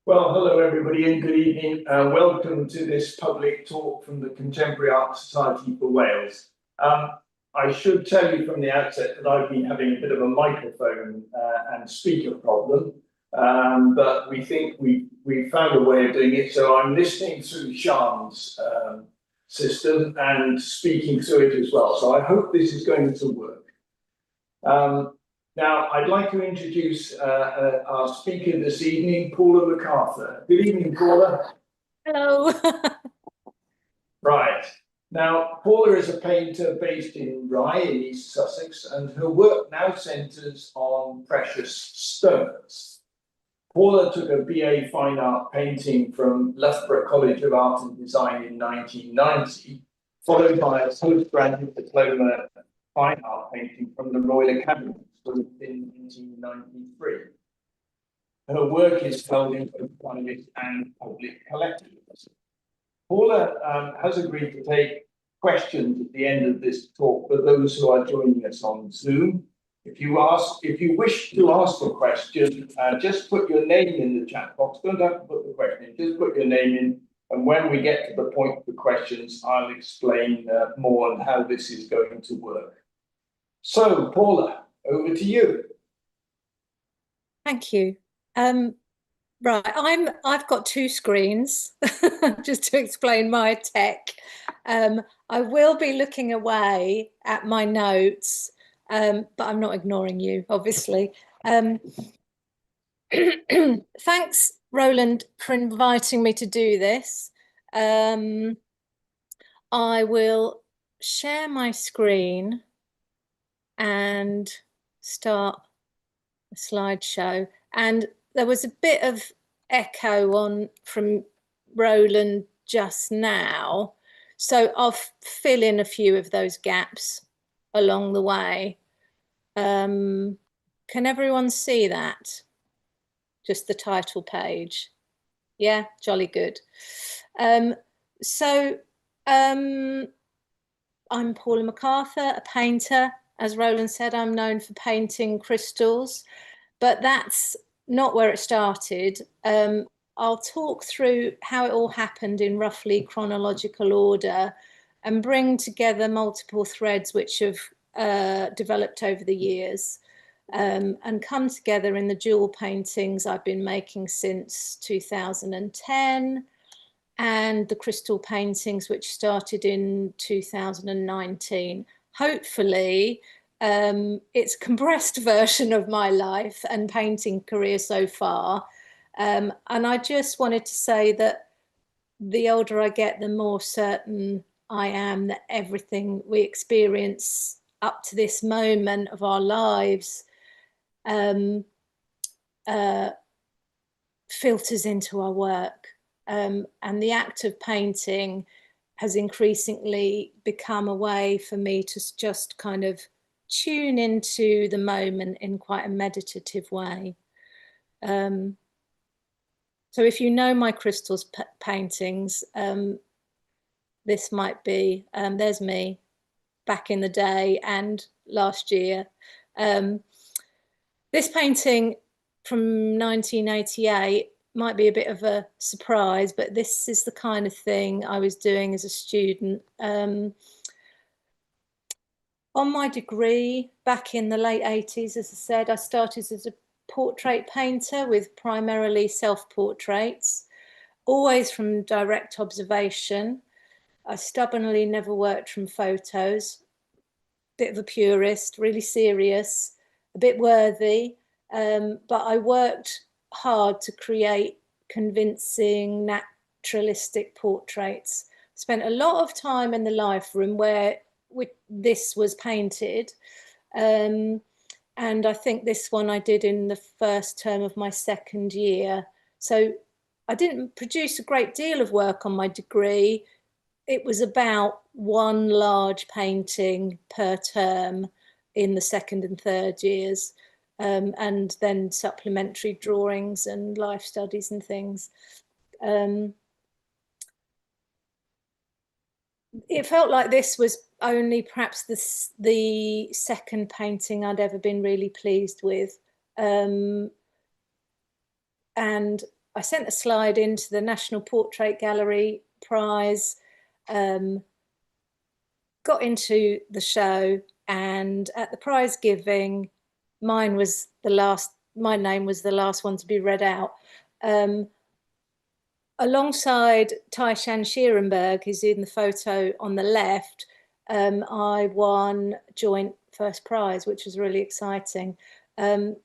Well, hello everybody and good evening. Welcome to this public talk from the Contemporary Art Society for Wales. I should tell you from the outset that I've been having a bit of a microphone and speaker problem, but we think we found a way of doing it. So I'm listening through Sean's system and speaking through it as well. So I hope this is going to work. Now, I'd like to introduce our speaker this evening, Paula MacArthur. Good evening, Paula. Hello. Right. Now, Paula is a painter based in Rye in East Sussex, and her work now centres on precious stones. Paula took a BA Fine Art Painting from Loughborough College of Art and Design in 1990, followed by a postgraduate diploma Fine Art Painting from the Royal Academy in 1993. Her work is held in both private and public collections. Paula has agreed to take questions at the end of this talk for those who are joining us on Zoom. If you wish to ask a question, just put your name in the chat box. Don't have to put the question in, just put your name in. And when we get to the point for questions, I'll explain more on how this is going to work. So, Paula, over to you. Thank you. Right, I've got two screens, just to explain my tech. I will be looking away at my notes, but I'm not ignoring you, obviously. Thanks, Roland, for inviting me to do this. I will share my screen and start a slideshow. And there was a bit of echo from Roland just now, so I'll fill in a few of those gaps along the way. Can everyone see that? Just the title page. Yeah, jolly good. I'm Paula MacArthur, a painter. As Roland said, I'm known for painting crystals, but that's not where it started. I'll talk through how it all happened in roughly chronological order and bring together multiple threads which have developed over the years and come together in the jewel paintings I've been making since 2010 and the crystal paintings which started in 2019. Hopefully, it's a compressed version of my life and painting career so far. And I just wanted to say that the older I get, the more certain I am that everything we experience up to this moment of our lives filters into our work. And the act of painting has increasingly become a way for me to just kind of tune into the moment in quite a meditative way. So if you know my crystals paintings, this might be, there's me back in the day and last year. This painting from 1988 might be a bit of a surprise, but this is the kind of thing I was doing as a student. On my degree, back in the late 80s, as I said, I started as a portrait painter with primarily self-portraits, always from direct observation. I stubbornly never worked from photos, bit of a purist, really serious, a bit worthy, but I worked hard to create convincing, naturalistic portraits. Spent a lot of time in the life room where this was painted. And I think this one I did in the first term of my second year. So I didn't produce a great deal of work on my degree. It was about one large painting per term in the second and third years, and then supplementary drawings and life studies and things. It felt like this was only perhaps the second painting I'd ever been really pleased with. And I sent a slide into the National Portrait Gallery prize, got into the show, and at the prize giving, my name was the last one to be read out. Alongside Taishan Schierenberg, who's in the photo on the left, I won joint first prize, which was really exciting. And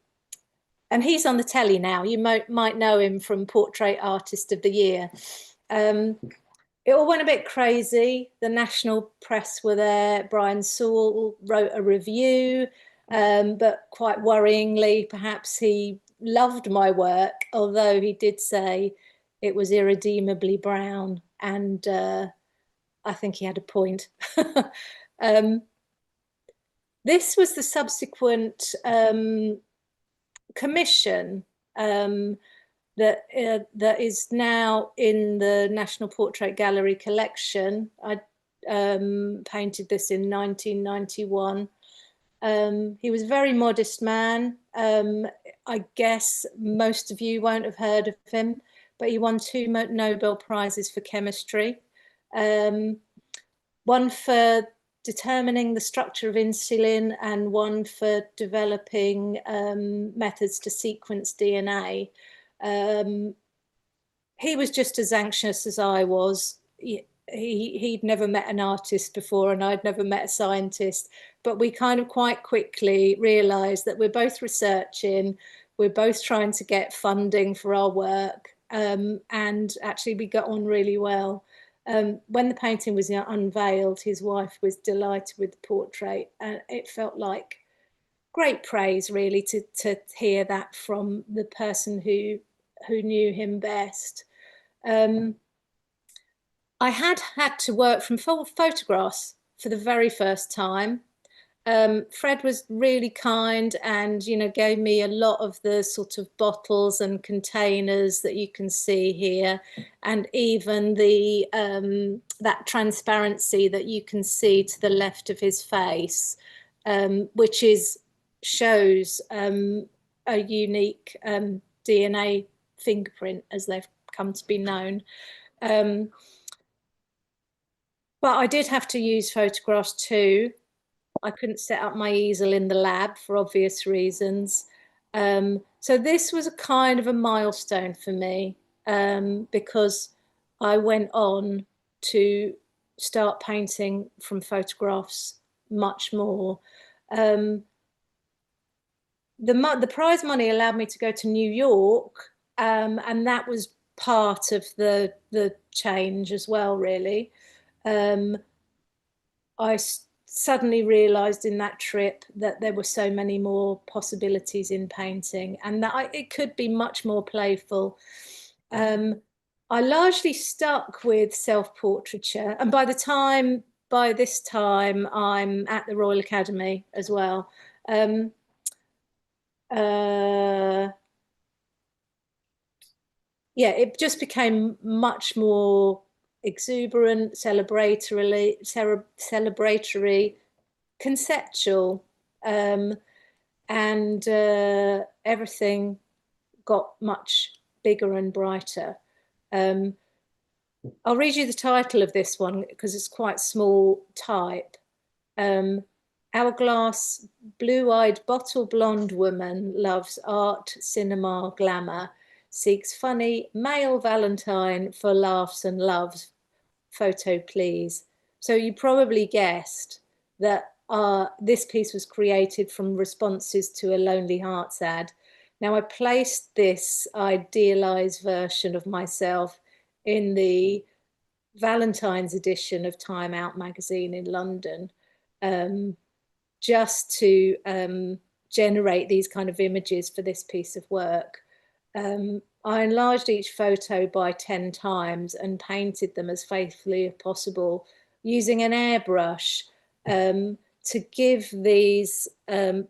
he's on the telly now. You might know him from Portrait Artist of the Year. It all went a bit crazy. The national press were there. Brian Saul wrote a review, but quite worryingly, perhaps he loved my work, although he did say it was irredeemably brown. And I think he had a point. This was the subsequent commission that is now in the National Portrait Gallery collection. I painted this in 1991. He was a very modest man. I guess most of you won't have heard of him, but he won 2 Nobel Prizes for chemistry. One for determining the structure of insulin and one for developing methods to sequence DNA. He was just as anxious as I was. He'd never met an artist before and I'd never met a scientist, but we kind of quite quickly realized that we're both researching, we're both trying to get funding for our work, and actually we got on really well. When the painting was unveiled, his wife was delighted with the portrait, and it felt like great praise, really, to hear that from the person who knew him best. I had to work from photographs for the very first time. Fred was really kind and, gave me a lot of the sort of bottles and containers that you can see here, and even the that transparency that you can see to the left of his face, which shows a unique DNA fingerprint, as they've come to be known. But I did have to use photographs too. I couldn't set up my easel in the lab for obvious reasons. So this was a kind of a milestone for me, because I went on to start painting from photographs much more. The prize money allowed me to go to New York, and that was part of the change as well, really. I suddenly realized in that trip that there were so many more possibilities in painting, and that it could be much more playful. I largely stuck with self-portraiture, and by this time I'm at the Royal Academy as well. Yeah, it just became much more exuberant, celebratory, conceptual, and everything got much bigger and brighter. I'll read you the title of this one because it's quite small type. Hourglass, blue-eyed, bottle blonde woman loves art, cinema, glamour, seeks funny male Valentine for laughs and loves. Photo, please. So you probably guessed that this piece was created from responses to a Lonely Hearts ad. Now, I placed this idealized version of myself in the Valentine's edition of Time Out magazine in London, just to generate these kind of images for this piece of work. I enlarged each photo by 10 times and painted them as faithfully as possible using an airbrush, to give these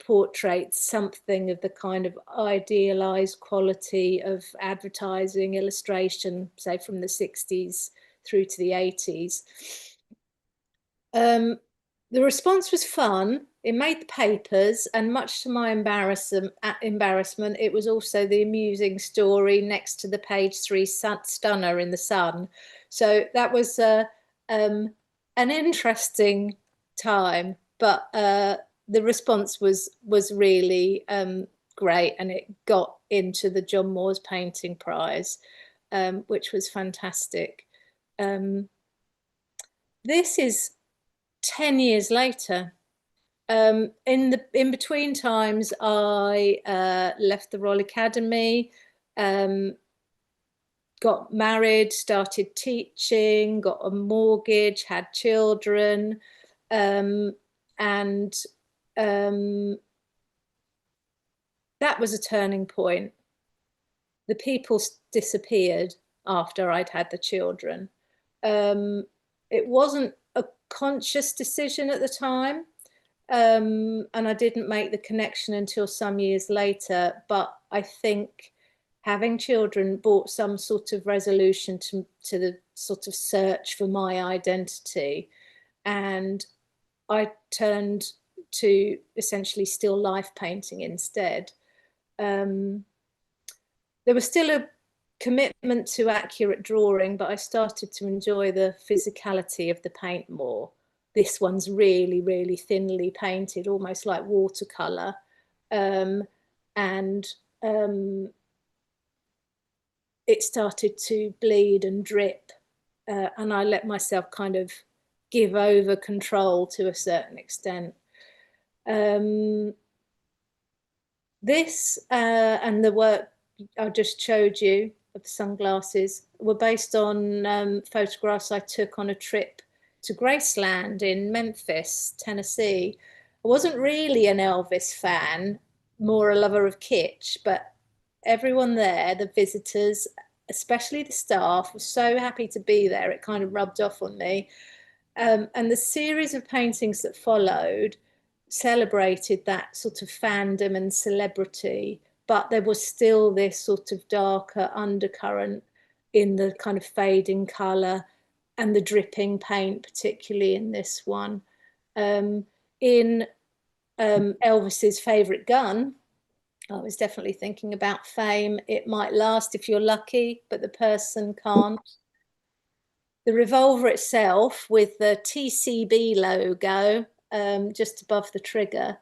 portraits something of the kind of idealized quality of advertising illustration, say from the 60s through to the 80s. The The response was fun. It made the papers, and much to my embarrassment, it was also the amusing story next to the page 3 stunner in the Sun. So that was an interesting time, but the response was really great, and it got into the John Moores Painting Prize, which was fantastic. This is 10 years later. In between times, I left the Royal Academy, got married, started teaching, got a mortgage, had children, and that was a turning point. The people disappeared after I'd had the children. It wasn't a conscious decision at the time. And I didn't make the connection until some years later, but I think having children brought some sort of resolution to the sort of search for my identity, and I turned to essentially still life painting instead. There was still a commitment to accurate drawing, but I started to enjoy the physicality of the paint more. This one's really, really thinly painted, almost like watercolor. It started to bleed and drip, and I let myself kind of give over control to a certain extent. This and the work I just showed you of the sunglasses were based on photographs I took on a trip to Graceland in Memphis, Tennessee. I wasn't really an Elvis fan, more a lover of kitsch, but everyone there, the visitors, especially the staff, was so happy to be there. It kind of rubbed off on me. And the series of paintings that followed celebrated that sort of fandom and celebrity, but there was still this sort of darker undercurrent in the kind of fading colour and the dripping paint, particularly in this one. In Elvis's favourite gun, I was definitely thinking about fame. It might last if you're lucky, but the person can't. The revolver itself with the TCB logo just above the trigger,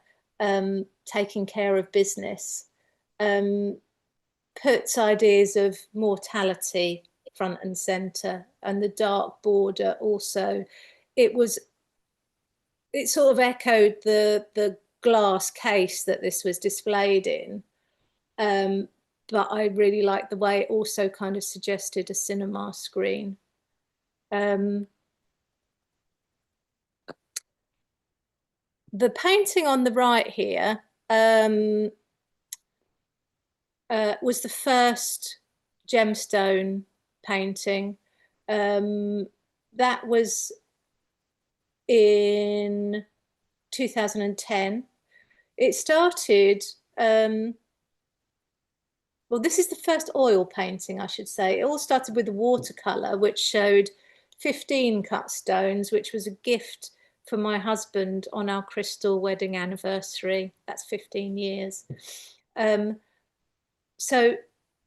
taking care of business, puts ideas of mortality front and center, and the dark border also. It sort of echoed the glass case that this was displayed in, but I really liked the way it also kind of suggested a cinema screen. The painting on the right here was the first gemstone painting. That was in 2010. It started, well, this is the first oil painting, I should say. It all started with the watercolor, which showed 15 cut stones, which was a gift for my husband on our crystal wedding anniversary. That's 15 years. So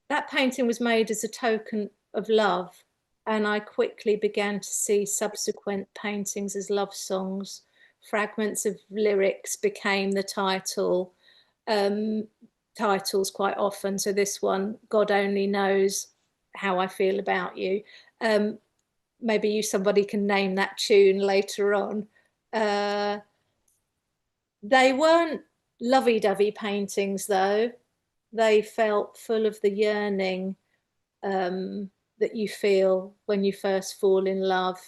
that painting was made as a token of love, and I quickly began to see subsequent paintings as love songs. Fragments of lyrics became the titles quite often. So this one, God Only Knows How I Feel About You. Maybe somebody can name that tune later on. They weren't lovey-dovey paintings, though. They felt full of the yearning that you feel when you first fall in love.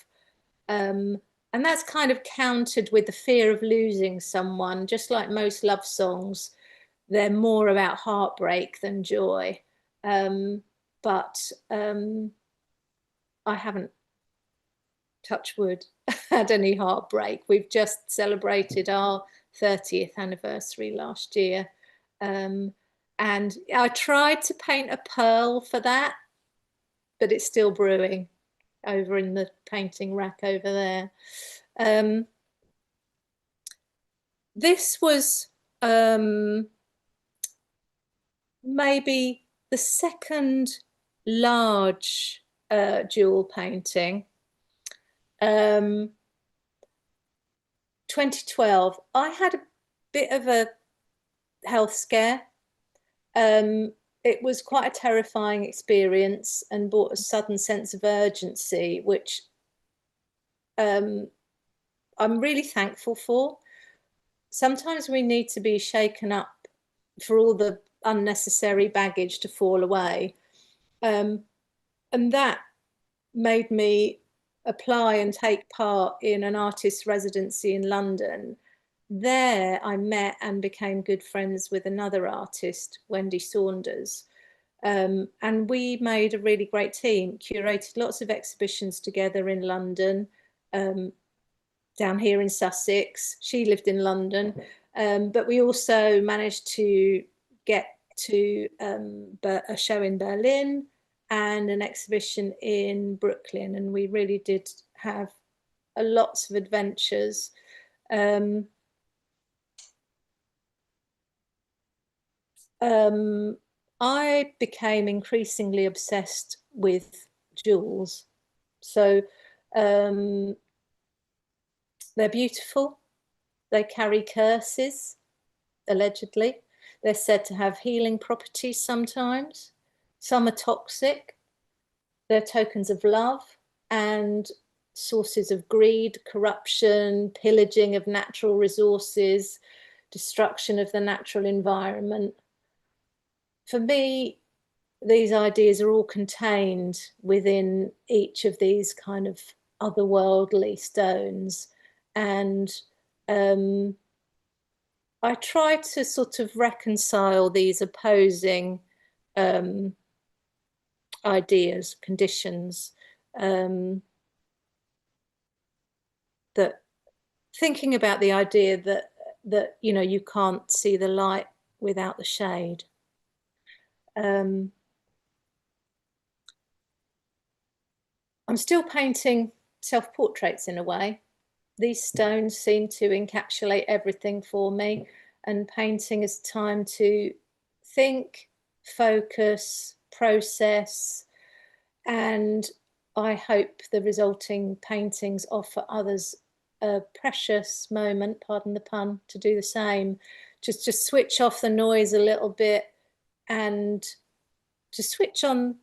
And that's kind of countered with the fear of losing someone. Just like most love songs, they're more about heartbreak than joy. But I haven't, touch wood, had any heartbreak. We've just celebrated our 30th anniversary last year. And I tried to paint a pearl for that, but it's still brewing. over in the painting rack over there. this was maybe the second large jewel painting. 2012, I had a bit of a health scare. It was quite a terrifying experience and brought a sudden sense of urgency, which I'm really thankful for. Sometimes we need to be shaken up for all the unnecessary baggage to fall away. And that made me apply and take part in an artist's residency in London. There I met and became good friends with another artist, Wendy Saunders. And we made a really great team, curated lots of exhibitions together in London, down here in Sussex. She lived in London, but we also managed to get to a show in Berlin and an exhibition in Brooklyn, and we really did have lots of adventures. I became increasingly obsessed with jewels. So they're beautiful. They carry curses, allegedly. They're said to have healing properties sometimes. Some are toxic. They're tokens of love and sources of greed, corruption, pillaging of natural resources, destruction of the natural environment. For me, these ideas are all contained within each of these kind of otherworldly stones. And I try to sort of reconcile these opposing ideas, conditions, that thinking about the idea that you know, you can't see the light without the shade. I'm still painting self-portraits in a way. These stones seem to encapsulate everything for me, and painting is time to think, focus, process, and I hope the resulting paintings offer others a precious moment, pardon the pun, to do the same. Just switch off the noise a little bit and to switch on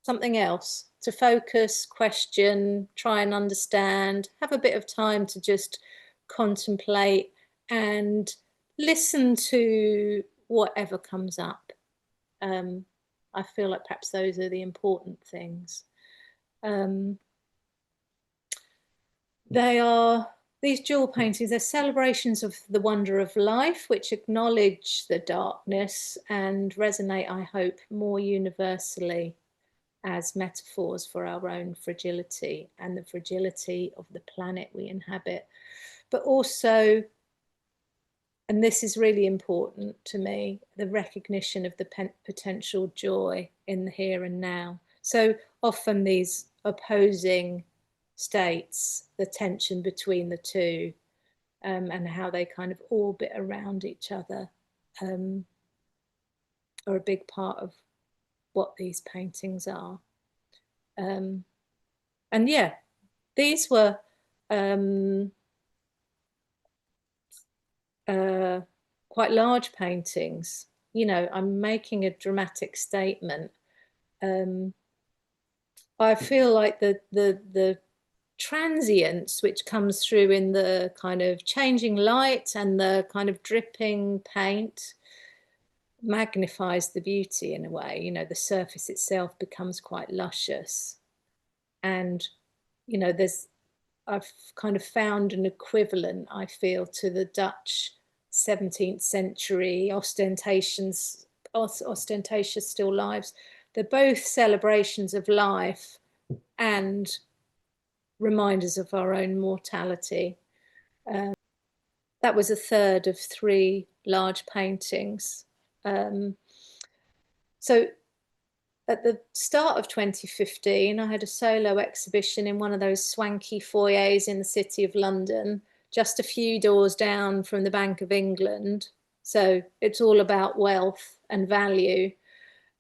something else, to focus, question, try and understand, have a bit of time to just contemplate and listen to whatever comes up. I feel like perhaps those are the important things. These jewel paintings, they're celebrations of the wonder of life, which acknowledge the darkness and resonate, I hope, more universally as metaphors for our own fragility and the fragility of the planet we inhabit. But also, and this is really important to me, the recognition of the potential joy in the here and now. So often these opposing states, the tension between the two, and how they kind of orbit around each other, are a big part of what these paintings are. And yeah, these were quite large paintings. You know, I'm making a dramatic statement. I feel like the transience which comes through in the kind of changing light and the kind of dripping paint magnifies the beauty in a way. You know, the surface itself becomes quite luscious. And, you know, I've kind of found an equivalent, I feel, to the Dutch 17th century ostentatious still lives. They're both celebrations of life and reminders of our own mortality. That was a third of 3 large paintings. So at the start of 2015, I had a solo exhibition in one of those swanky foyers in the City of London, just a few doors down from the Bank of England. So it's all about wealth and value.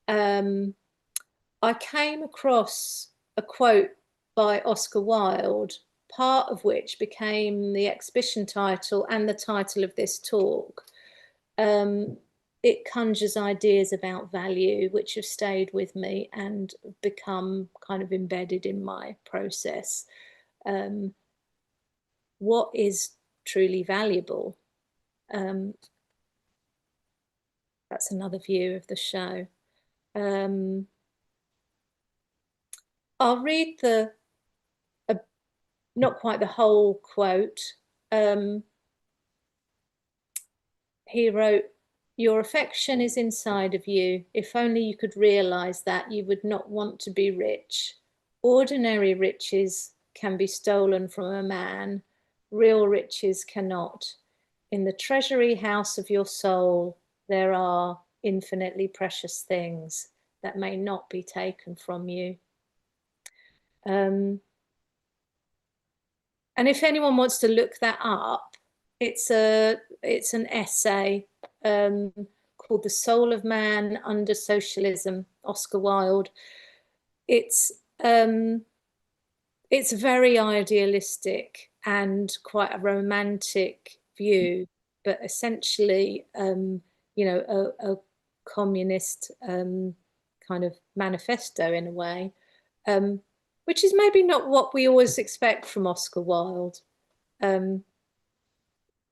I came across a quote by Oscar Wilde, part of which became the exhibition title and the title of this talk. It conjures ideas about value which have stayed with me and become kind of embedded in my process. What is truly valuable? That's another view of the show. I'll read not quite the whole quote. He wrote, "Your affection is inside of you. If only you could realize that, you would not want to be rich. Ordinary riches can be stolen from a man. Real riches cannot. In the treasury house of your soul, there are infinitely precious things that may not be taken from you." And if anyone wants to look that up, it's an essay called "The Soul of Man Under Socialism," Oscar Wilde. It's very idealistic and quite a romantic view, but essentially, you know, a communist kind of manifesto in a way. Which is maybe not what we always expect from Oscar Wilde.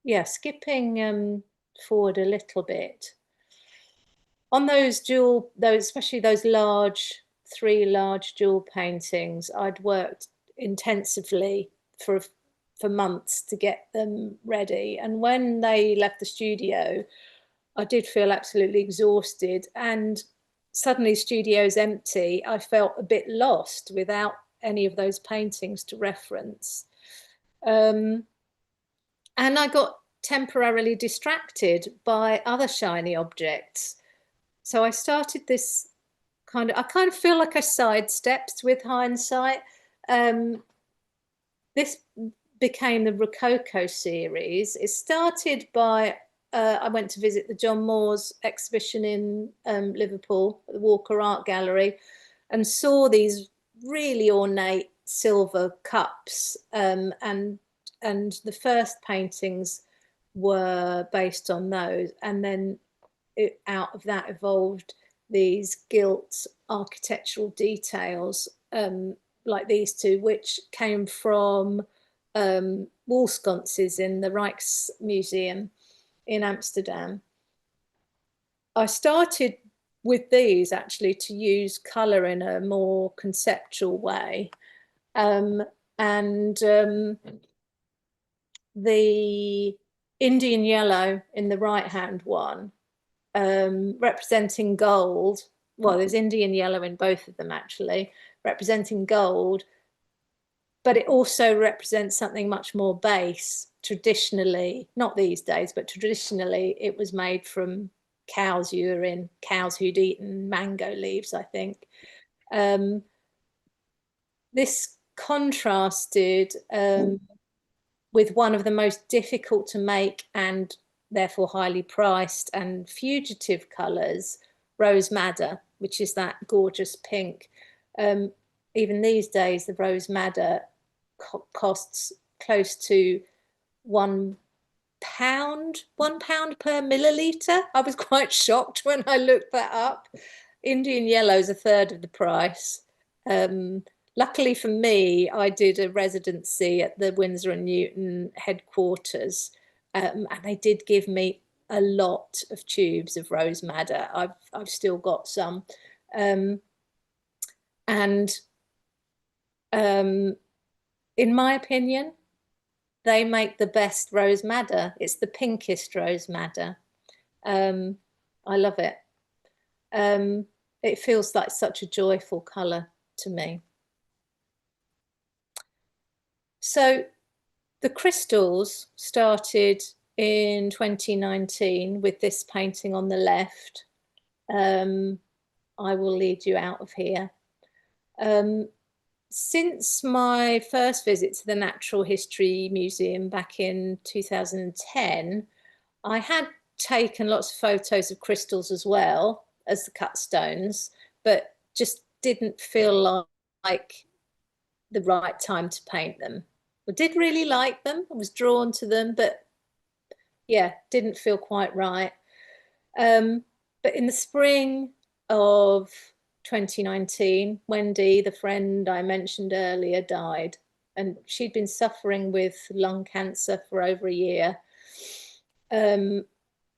Yeah, skipping forward a little bit. On those especially those three large jewel paintings, I'd worked intensively for months to get them ready. And when they left the studio, I did feel absolutely exhausted, and suddenly studio's empty. I felt a bit lost without any of those paintings to reference. And I got temporarily distracted by other shiny objects. So I started this I kind of feel like I sidestepped with hindsight. This became the Rococo series. It started by I went to visit the John Moores exhibition in Liverpool, at the Walker Art Gallery, and saw these really ornate silver cups. And the first paintings were based on those. And then out of that evolved these gilt architectural details, like these two, which came from wall sconces in the Rijksmuseum in Amsterdam. I started with these actually to use colour in a more conceptual way. The Indian yellow in the right-hand one, representing gold. Well, there's Indian yellow in both of them actually, representing gold, but it also represents something much more base. Traditionally, not these days, but traditionally it was made from cows' urine, cows who'd eaten mango leaves, I think. This contrasted with one of the most difficult to make and therefore highly priced and fugitive colours, rose madder, which is that gorgeous pink. Even these days, the rose madder costs close to £1 per milliliter. I was quite shocked when I looked that up. Indian yellow is a third of the price. Luckily for me, I did a residency at the Winsor & Newton headquarters, and they did give me a lot of tubes of rose madder. I've still got some. In my opinion, they make the best rose madder. It's the pinkest rose madder. I love it. It feels like such a joyful colour to me. So the crystals started in 2019 with this painting on the left. I will lead you out of here. since my first visit to the Natural History Museum back in 2010, I had taken lots of photos of crystals as well as the cut stones, but just didn't feel like the right time to paint them. I did really like them. I was drawn to them, but yeah, didn't feel quite right. But in the spring of 2019, Wendy, the friend I mentioned earlier, died, and she'd been suffering with lung cancer for over a year.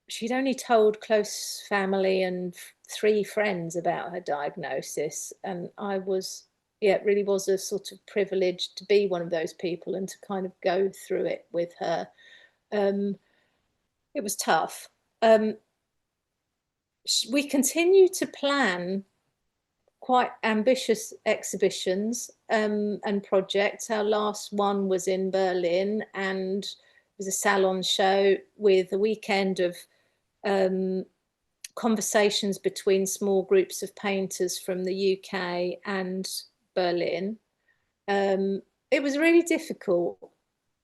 She'd only told close family and 3 friends about her diagnosis, and I was, yeah, it really was a sort of privilege to be one of those people and to kind of go through it with her. It was tough. We continue to plan quite ambitious exhibitions and projects. Our last one was in Berlin, and it was a salon show with a weekend of conversations between small groups of painters from the UK and Berlin. It was really difficult,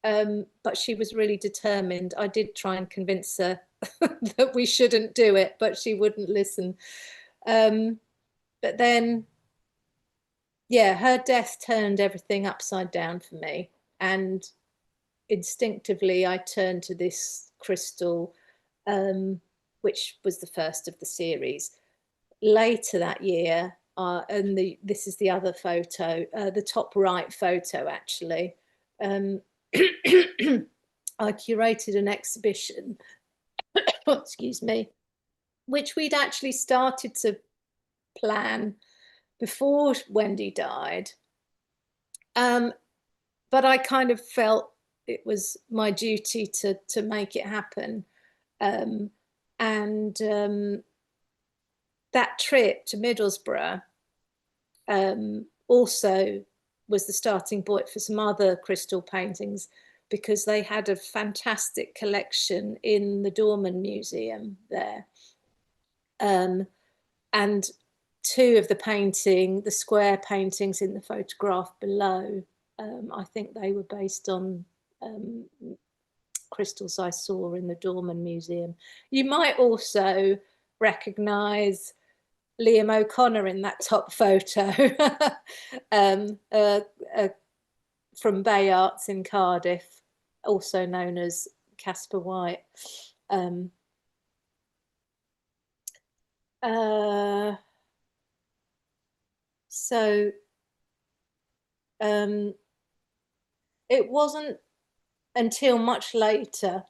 but she was really determined. I did try and convince her that we shouldn't do it, but she wouldn't listen. But then, yeah, her death turned everything upside down for me. And instinctively, I turned to this crystal, which was the first of the series. Later that year, and this is the other photo, the top right photo, actually. I curated an exhibition, excuse me, which we'd actually started to plan before Wendy died. But I kind of felt it was my duty to make it happen. That trip to Middlesbrough also was the starting point for some other crystal paintings, because they had a fantastic collection in the Dorman Museum there. And 2 of the square paintings in the photograph below, I think they were based on crystals I saw in the Dorman Museum. You might also recognise Liam O'Connor in that top photo from Bay Arts in Cardiff, also known as Caspar White. So it wasn't until much later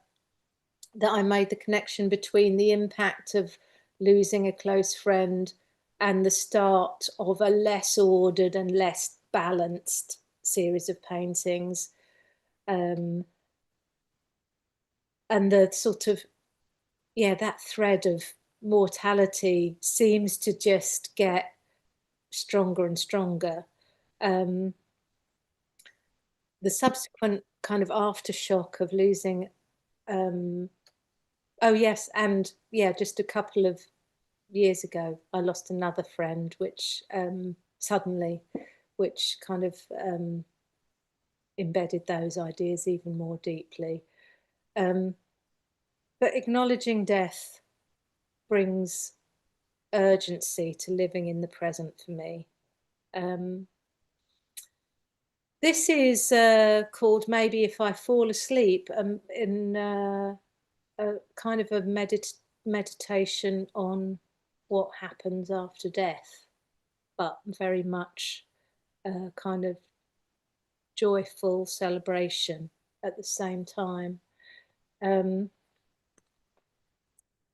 that I made the connection between the impact of losing a close friend and the start of a less ordered and less balanced series of paintings. And the sort of, yeah, that thread of mortality seems to just get stronger and stronger. The subsequent kind of aftershock of losing, oh yes, and yeah, just a couple of years ago, I lost another friend, which suddenly, which kind of embedded those ideas even more deeply. But acknowledging death brings urgency to living in the present for me. This is called Maybe If I Fall Asleep, in a kind of a meditation on what happens after death, but very much a kind of joyful celebration at the same time.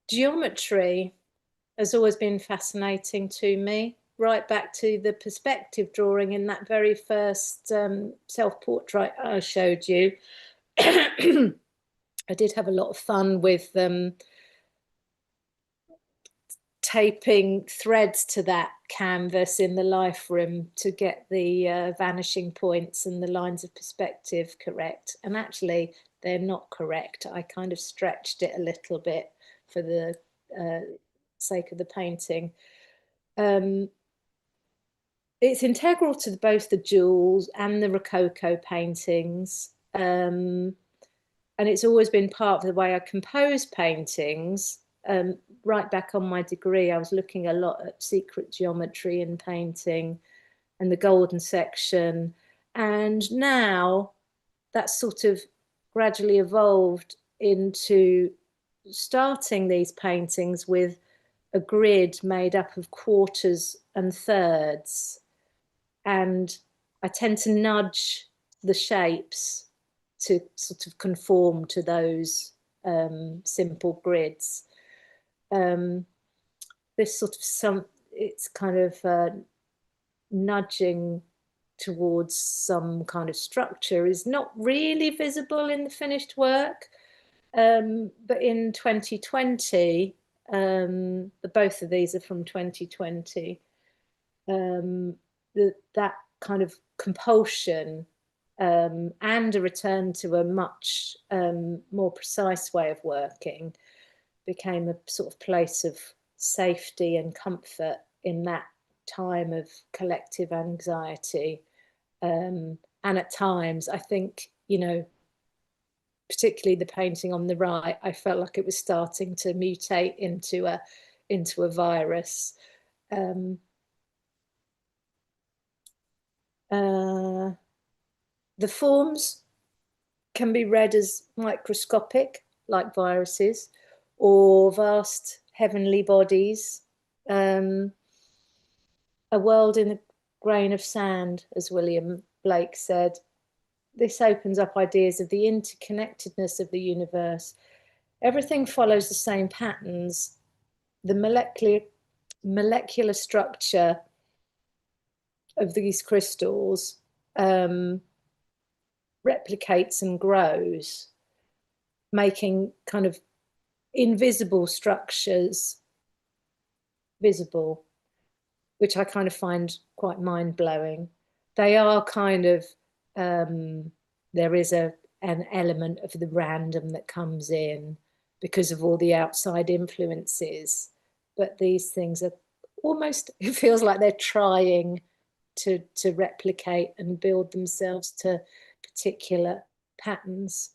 Geometry has always been fascinating to me, right back to the perspective drawing in that very first self-portrait I showed you. I did have a lot of fun with taping threads to that canvas in the life room to get the vanishing points and the lines of perspective correct. And actually, they're not correct. I kind of stretched it a little bit for the sake of the painting. it's integral to both the jewels and the Rococo paintings. And it's always been part of the way I compose paintings. Right back on my degree, I was looking a lot at secret geometry in painting and the golden section. And now that's sort of gradually evolved into starting these paintings with a grid made up of quarters and thirds. And I tend to nudge the shapes to sort of conform to those simple grids. This sort of it's kind of nudging towards some kind of structure is not really visible in the finished work. But in 2020, both of these are from 2020, that kind of compulsion and a return to a much more precise way of working became a sort of place of safety and comfort in that time of collective anxiety. And at times, I think, you know, particularly the painting on the right, I felt like it was starting to mutate into a virus. The forms can be read as microscopic, like viruses, or vast heavenly bodies. A world in a grain of sand, as William Blake said. This opens up ideas of the interconnectedness of the universe. Everything follows the same patterns. The molecular structure of these crystals replicates and grows, making kind of invisible structures visible, which I kind of find quite mind-blowing. They are kind of, there is an element of the random that comes in because of all the outside influences, but these things are almost, it feels like they're trying to replicate and build themselves to particular patterns.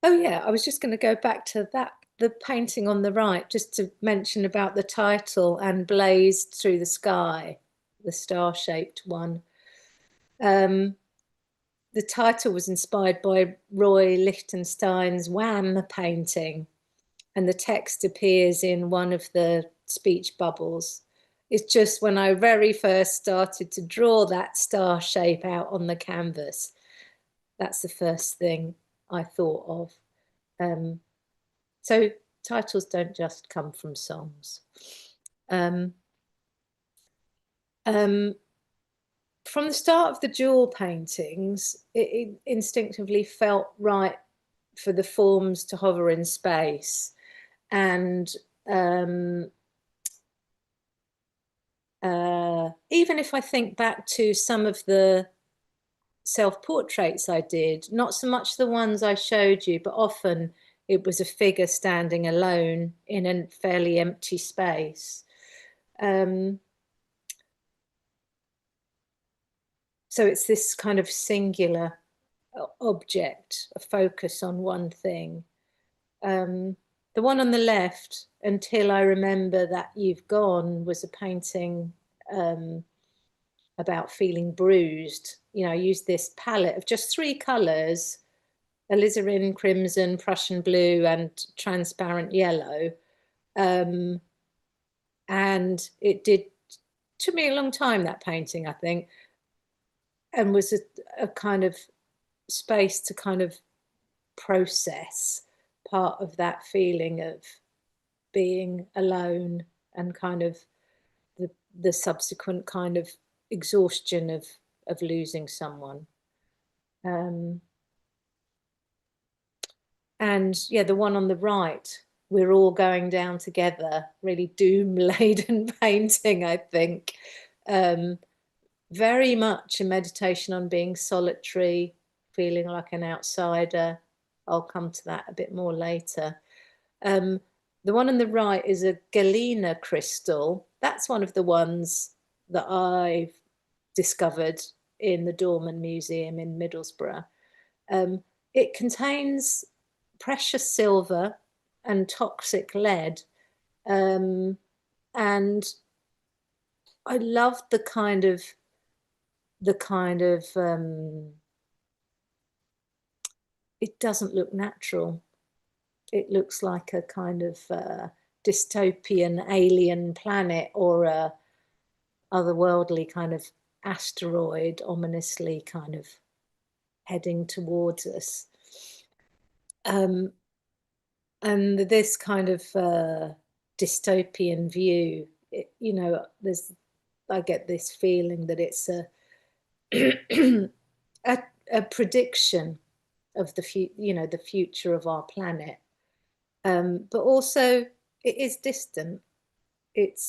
Oh yeah, I was just going to go back to that, the painting on the right, just to mention about the title, and blazed through the sky, the star-shaped one. The title was inspired by Roy Lichtenstein's Wham painting, and the text appears in one of the speech bubbles. It's just when I very first started to draw that star shape out on the canvas, that's the first thing I thought of. So titles don't just come from songs. From the start of the jewel paintings, it instinctively felt right for the forms to hover in space. And even if I think back to some of the self-portraits I did, not so much the ones I showed you, but often it was a figure standing alone in a fairly empty space. So it's this kind of singular object, a focus on one thing. The one on the left, Until I Remember That You've Gone, was a painting about feeling bruised. You know, I used this palette of just 3 colours, alizarin crimson, Prussian blue, and transparent yellow. And it took me a long time, that painting, I think, and was a kind of space to kind of process part of that feeling of being alone and kind of the subsequent kind of exhaustion of losing someone. And yeah, the one on the right, We're All Going Down Together, really doom-laden painting, I think. Very much a meditation on being solitary, feeling like an outsider. I'll come to that a bit more later. The one on the right is a galena crystal. That's one of the ones that I've discovered in the Dorman Museum in Middlesbrough. It contains precious silver and toxic lead, and I love the kind of it doesn't look natural. It looks like a kind of dystopian alien planet, or a otherworldly kind of asteroid, ominously kind of heading towards us. And this kind of dystopian view, you know, I get this feeling that it's a prediction of the future of our planet, but also it is distant. It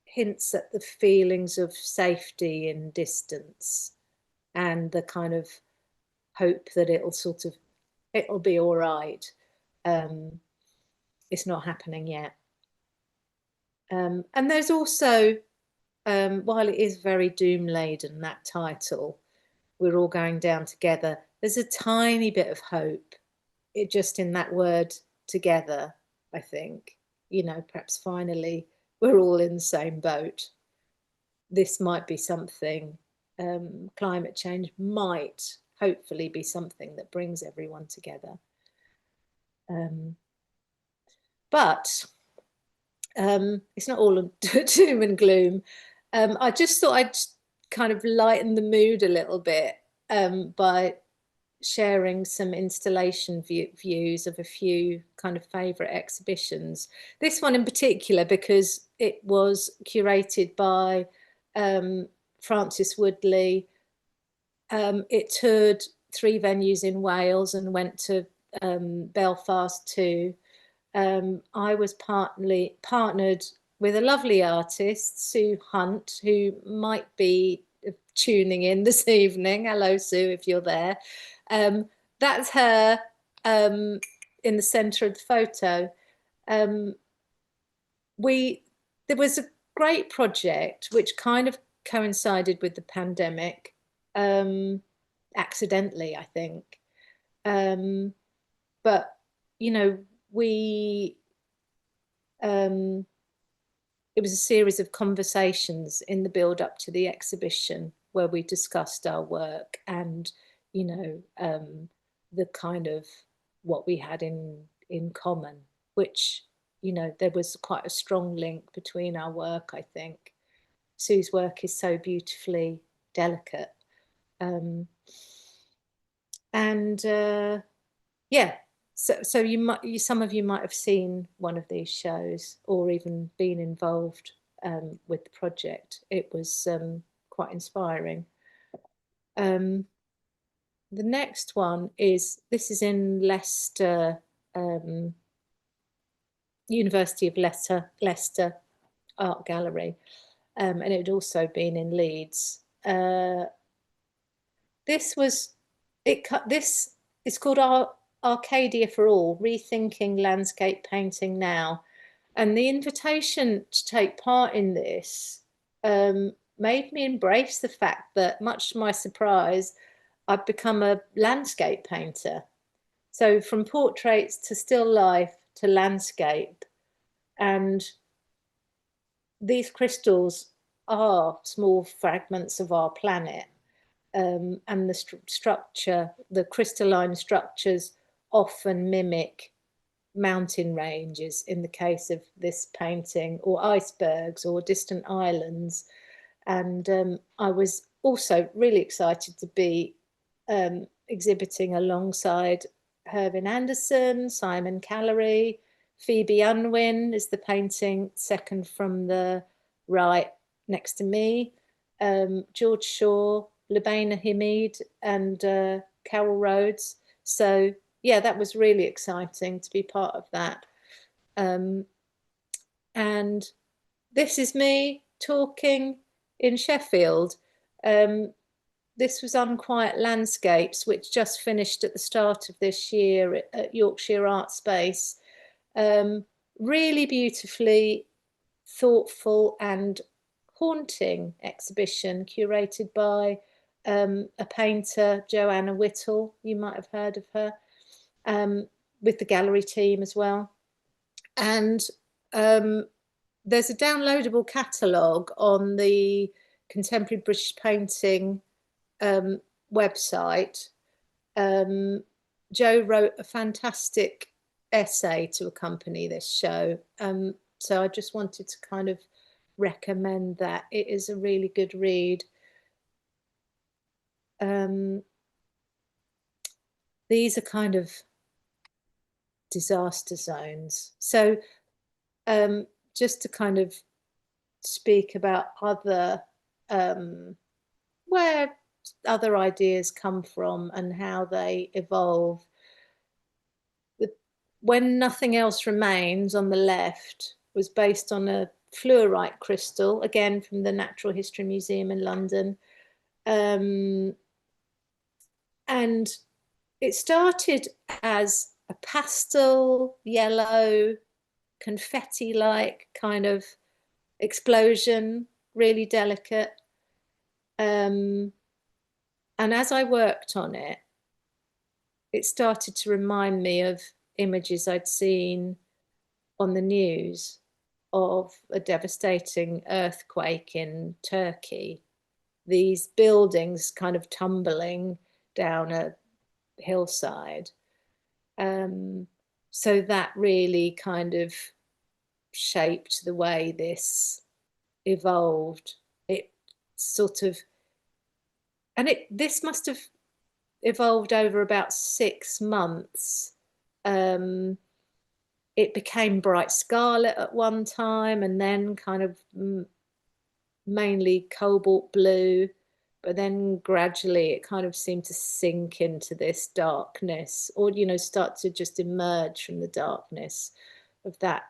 hints at the feelings of safety and distance, and the kind of hope that it'll be all right. It's not happening yet. And there's also, while it is very doom laden, that title, we're all going down together, there's a tiny bit of hope, just in that word together, I think. You know, perhaps finally we're all in the same boat. This might be something, climate change might hopefully be something that brings everyone together. But it's not all doom and gloom. I just thought I'd kind of lighten the mood a little bit by sharing some installation views of a few kind of favourite exhibitions. This one in particular, because it was curated by Francis Woodley. It toured 3 venues in Wales and went to Belfast too. I was partnered with a lovely artist, Sue Hunt, who might be tuning in this evening. Hello, Sue, if you're there. That's her in the centre of the photo. There was a great project which kind of coincided with the pandemic, accidentally, I think. But, you know, it was a series of conversations in the build up to the exhibition where we discussed our work and, you know, the kind of what we had in common, which, you know, there was quite a strong link between our work, I think. Sue's work is so beautifully delicate. Yeah, so some of you might have seen one of these shows or even been involved with the project. It was quite inspiring. The next one is in Leicester, University of Leicester Art Gallery, and it had also been in Leeds. This is called Arcadia for All, Rethinking Landscape Painting Now. And the invitation to take part in this made me embrace the fact that, much to my surprise, I've become a landscape painter. So from portraits to still life to landscape. And these crystals are small fragments of our planet. And the crystalline structures often mimic mountain ranges in the case of this painting, or icebergs or distant islands. And I was also really excited to be exhibiting alongside Hervin Anderson, Simon Callery, Phoebe Unwin is the painting second from the right next to me, George Shaw, Lubaina Hamid and Carol Rhodes. So yeah, that was really exciting to be part of that. And this is me talking in Sheffield. This was Unquiet Landscapes, which just finished at the start of this year at Yorkshire Art Space. Really beautifully thoughtful and haunting exhibition curated by a painter, Joanna Whittle. You might have heard of her, with the gallery team as well. And there's a downloadable catalogue on the Contemporary British Painting website. Jo wrote a fantastic essay to accompany this show. So I just wanted to kind of recommend that. It is a really good read. These are kind of disaster zones. So just to kind of speak about other, where other ideas come from and how they evolve. When Nothing Else Remains on the left was based on a fluorite crystal, again from the Natural History Museum in London. And it started as a pastel yellow, confetti-like kind of explosion, really delicate. And as I worked on it, it started to remind me of images I'd seen on the news of a devastating earthquake in Turkey. These buildings kind of tumbling down a hillside. So that really kind of shaped the way this evolved. It sort of, and this must have evolved over about 6 months. It became bright scarlet at one time, and then kind of mainly cobalt blue, but then gradually it kind of seemed to sink into this darkness, or, you know, start to just emerge from the darkness of that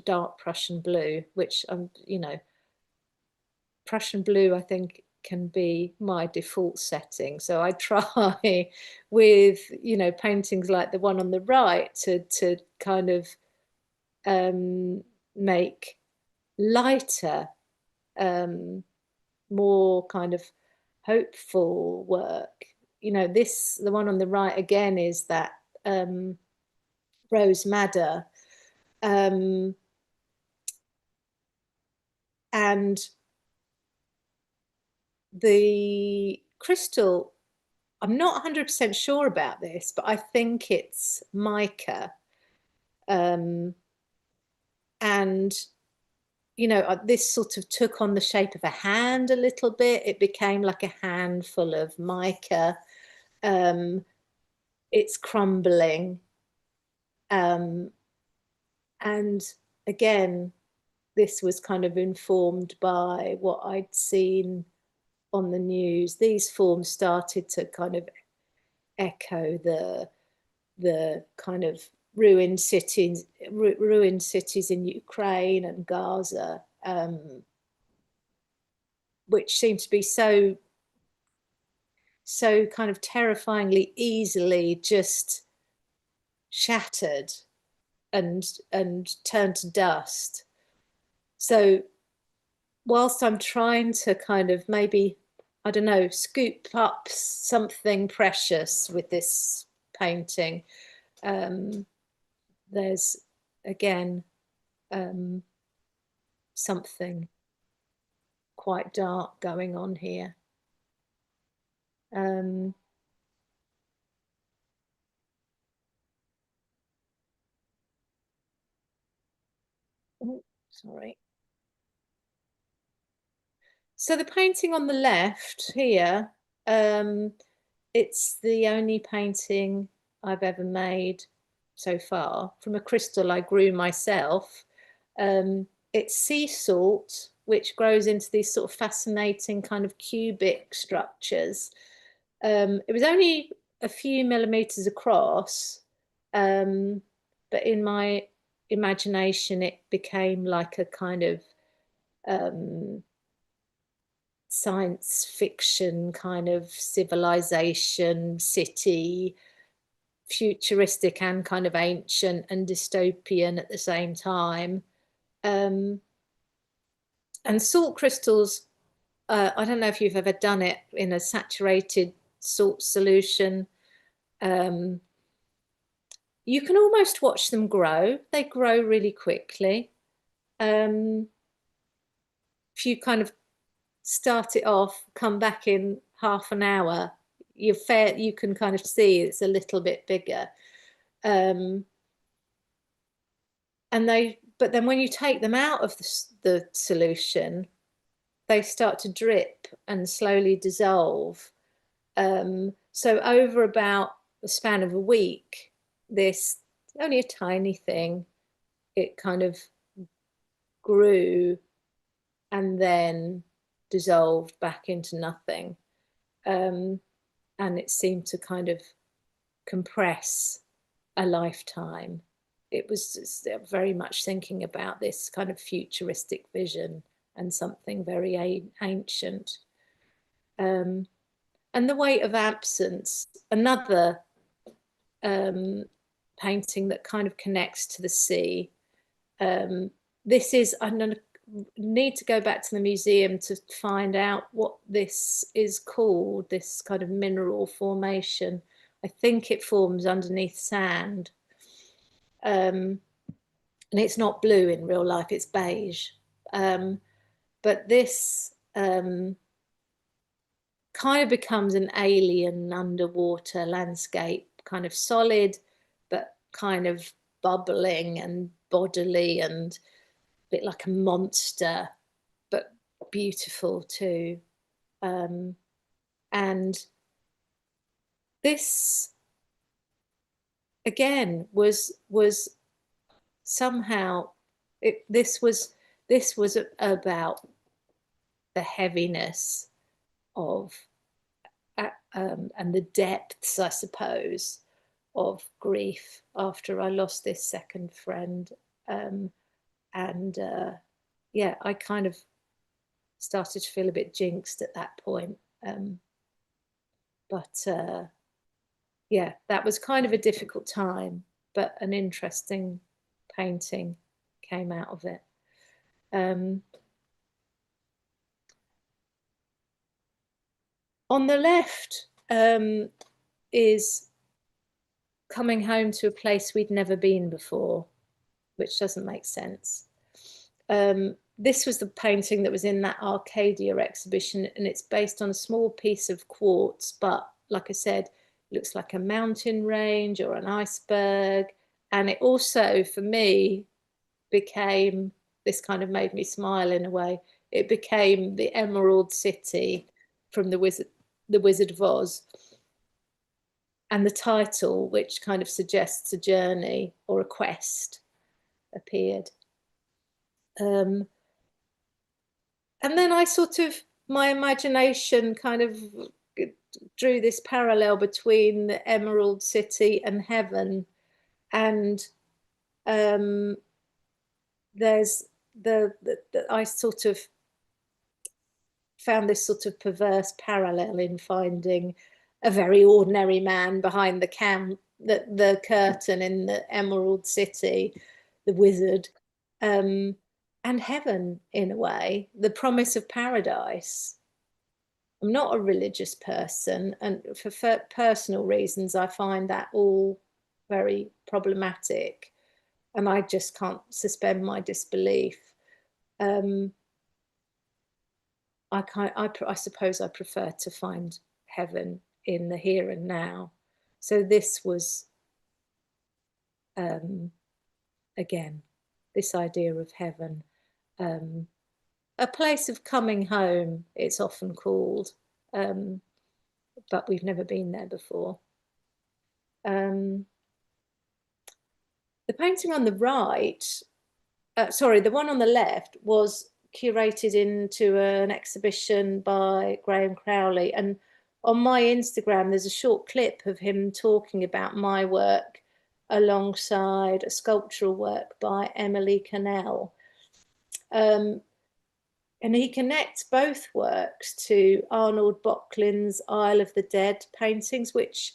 dark Prussian blue, which you know, Prussian blue, I think, can be my default setting. So I try with, you know, paintings like the one on the right to kind of make lighter, more kind of hopeful work. You know, the one on the right again is that Rose Madder. And the crystal, I'm not 100% sure about this, but I think it's mica. And, you know, this sort of took on the shape of a hand a little bit. It became like a handful of mica. It's crumbling. And again, this was kind of informed by what I'd seen on the news. These forms started to kind of echo the kind of ruined cities in Ukraine and Gaza, which seem to be so kind of terrifyingly easily just shattered and turned to dust. So whilst I'm trying to kind of maybe, I don't know, scoop up something precious with this painting, there's again something quite dark going on here. Oh, sorry. So the painting on the left here, it's the only painting I've ever made so far from a crystal I grew myself. It's sea salt, which grows into these sort of fascinating kind of cubic structures. It was only a few millimeters across, but in my imagination, it became like a kind of science fiction kind of civilization, city, futuristic and kind of ancient and dystopian at the same time. And salt crystals, I don't know if you've ever done it in a saturated salt solution. You can almost watch them grow. They grow really quickly. If you kind of start it off, come back in half an hour, you can kind of see it's a little bit bigger. But then when you take them out of the solution, they start to drip and slowly dissolve. So over about the span of a week, this only a tiny thing, it kind of grew and then dissolved back into nothing. And it seemed to kind of compress a lifetime. It was very much thinking about this kind of futuristic vision and something very ancient. And the weight of absence, another painting that kind of connects to the sea. This is, I need to go back to the museum to find out what this is called, this kind of mineral formation. I think it forms underneath sand. And it's not blue in real life, it's beige. But this kind of becomes an alien underwater landscape, kind of solid, but kind of bubbling and bodily and a bit like a monster, but beautiful too. And this again was somehow this was about the heaviness of and the depths, I suppose, of grief after I lost this second friend. Yeah, I kind of started to feel a bit jinxed at that point. Yeah, that was kind of a difficult time, but an interesting painting came out of it. On the left is coming home to a place we'd never been before, which doesn't make sense. This was the painting that was in that Arcadia exhibition, and it's based on a small piece of quartz, but like I said, it looks like a mountain range or an iceberg. And it also, for me, became, this kind of made me smile in a way, it became the Emerald City from the Wizard of Oz. And the title, which kind of suggests a journey or a quest, appeared. And then I sort of, my imagination kind of drew this parallel between the Emerald City and heaven. And there's I sort of found this sort of perverse parallel in finding a very ordinary man behind the curtain in the Emerald City, the wizard, and heaven in a way, the promise of paradise. I'm not a religious person, and for personal reasons, I find that all very problematic, and I just can't suspend my disbelief. I suppose I prefer to find heaven in the here and now. So this was, again, this idea of heaven, a place of coming home, it's often called, but we've never been there before. The painting on the right, sorry, the one on the left was curated into an exhibition by Graham Crowley, and on my Instagram there's a short clip of him talking about my work alongside a sculptural work by Emily Cannell. And he connects both works to Arnold Böcklin's Isle of the Dead paintings, which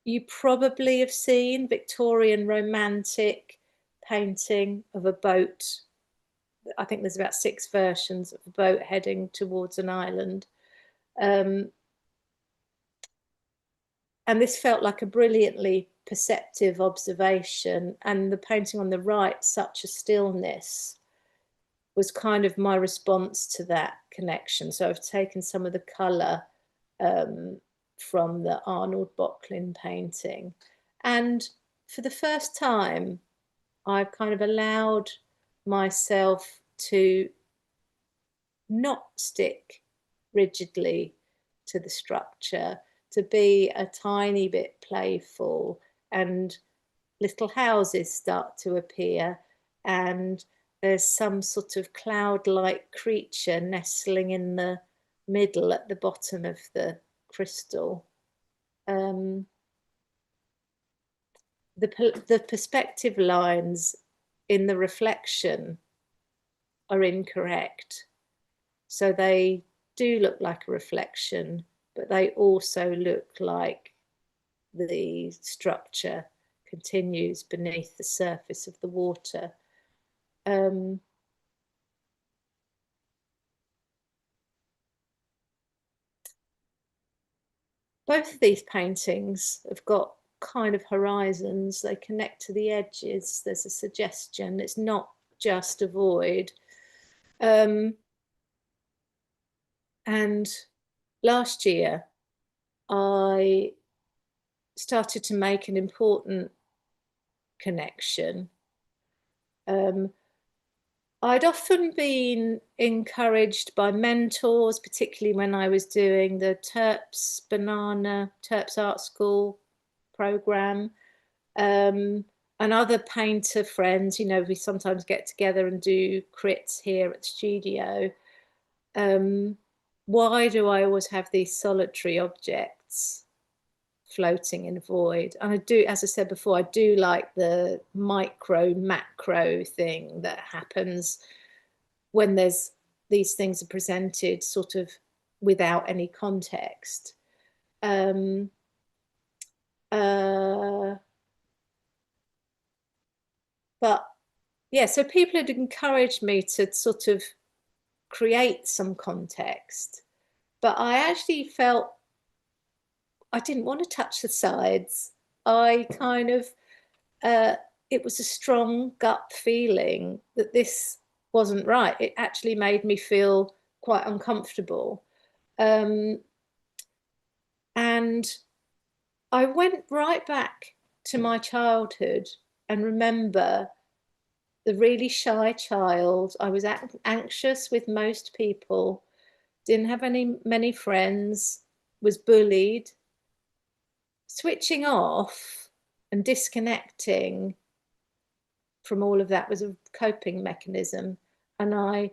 you probably have seen, Victorian romantic painting of a boat I think there's about 6 versions of a boat heading towards an island. And this felt like a brilliantly perceptive observation, and the painting on the right, Such a Stillness, was kind of my response to that connection. So I've taken some of the colour from the Arnold Böcklin painting, and for the first time I've kind of allowed myself to not stick rigidly to the structure, to be a tiny bit playful, and little houses start to appear, and there's some sort of cloud-like creature nestling in the middle at the bottom of the crystal. The perspective lines in the reflection are incorrect. So they do look like a reflection, but they also look like the structure continues beneath the surface of the water. Both of these paintings have got kind of horizons. They connect to the edges. There's a suggestion. It's not just a void. And last year, I started to make an important connection. I'd often been encouraged by mentors, particularly when I was doing the Terps Art School program, and other painter friends. You know, we sometimes get together and do crits here at the studio. Why do I always have these solitary objects floating in a void? And I do, as I said before, I do like the micro macro thing that happens when there's these things are presented sort of without any context. But yeah, so people had encouraged me to sort of create some context, but I actually felt I didn't want to touch the sides. I kind of, it was a strong gut feeling that this wasn't right. It actually made me feel quite uncomfortable. And I went right back to my childhood and remember the really shy child. I was anxious with most people, didn't have many friends, was bullied. Switching off and disconnecting from all of that was a coping mechanism, and I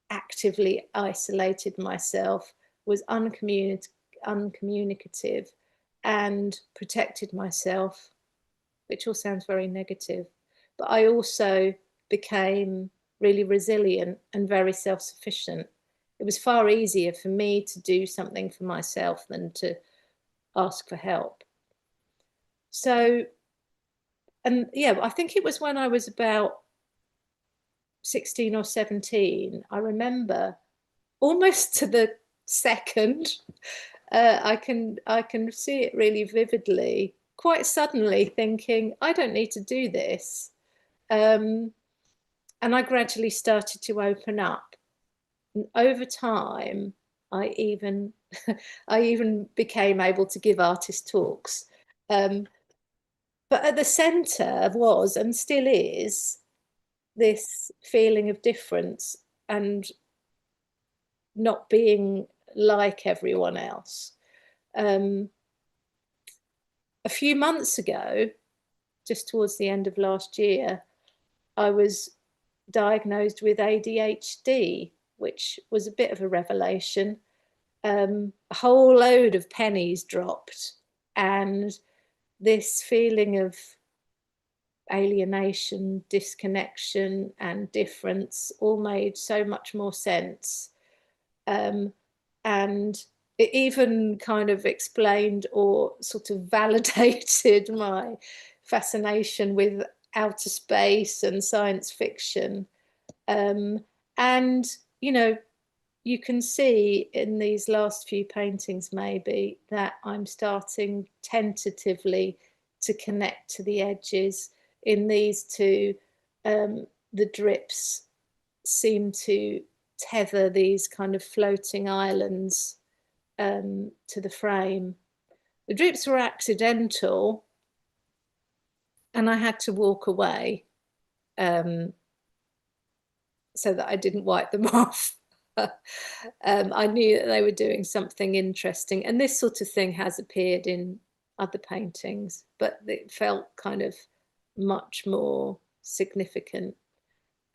actively isolated myself, was uncommunicative, and protected myself, which all sounds very negative. But I also became really resilient and very self-sufficient. It was far easier for me to do something for myself than to ask for help. So, and yeah, I think it was when I was about 16 or 17, I remember almost to the second, I can see it really vividly, quite suddenly thinking, I don't need to do this. And I gradually started to open up. And over time, I even became able to give artist talks. But at the centre was, and still is, this feeling of difference and not being like everyone else. A few months ago, just towards the end of last year, I was diagnosed with ADHD, which was a bit of a revelation. A whole load of pennies dropped, and this feeling of alienation, disconnection, and difference all made so much more sense. And it even kind of explained or sort of validated my fascination with outer space and science fiction. And, you know, you can see in these last few paintings maybe that I'm starting tentatively to connect to the edges. In these two, the drips seem to tether these kind of floating islands to the frame. The drips were accidental and I had to walk away so that I didn't wipe them off. I knew that they were doing something interesting, and this sort of thing has appeared in other paintings, but it felt kind of much more significant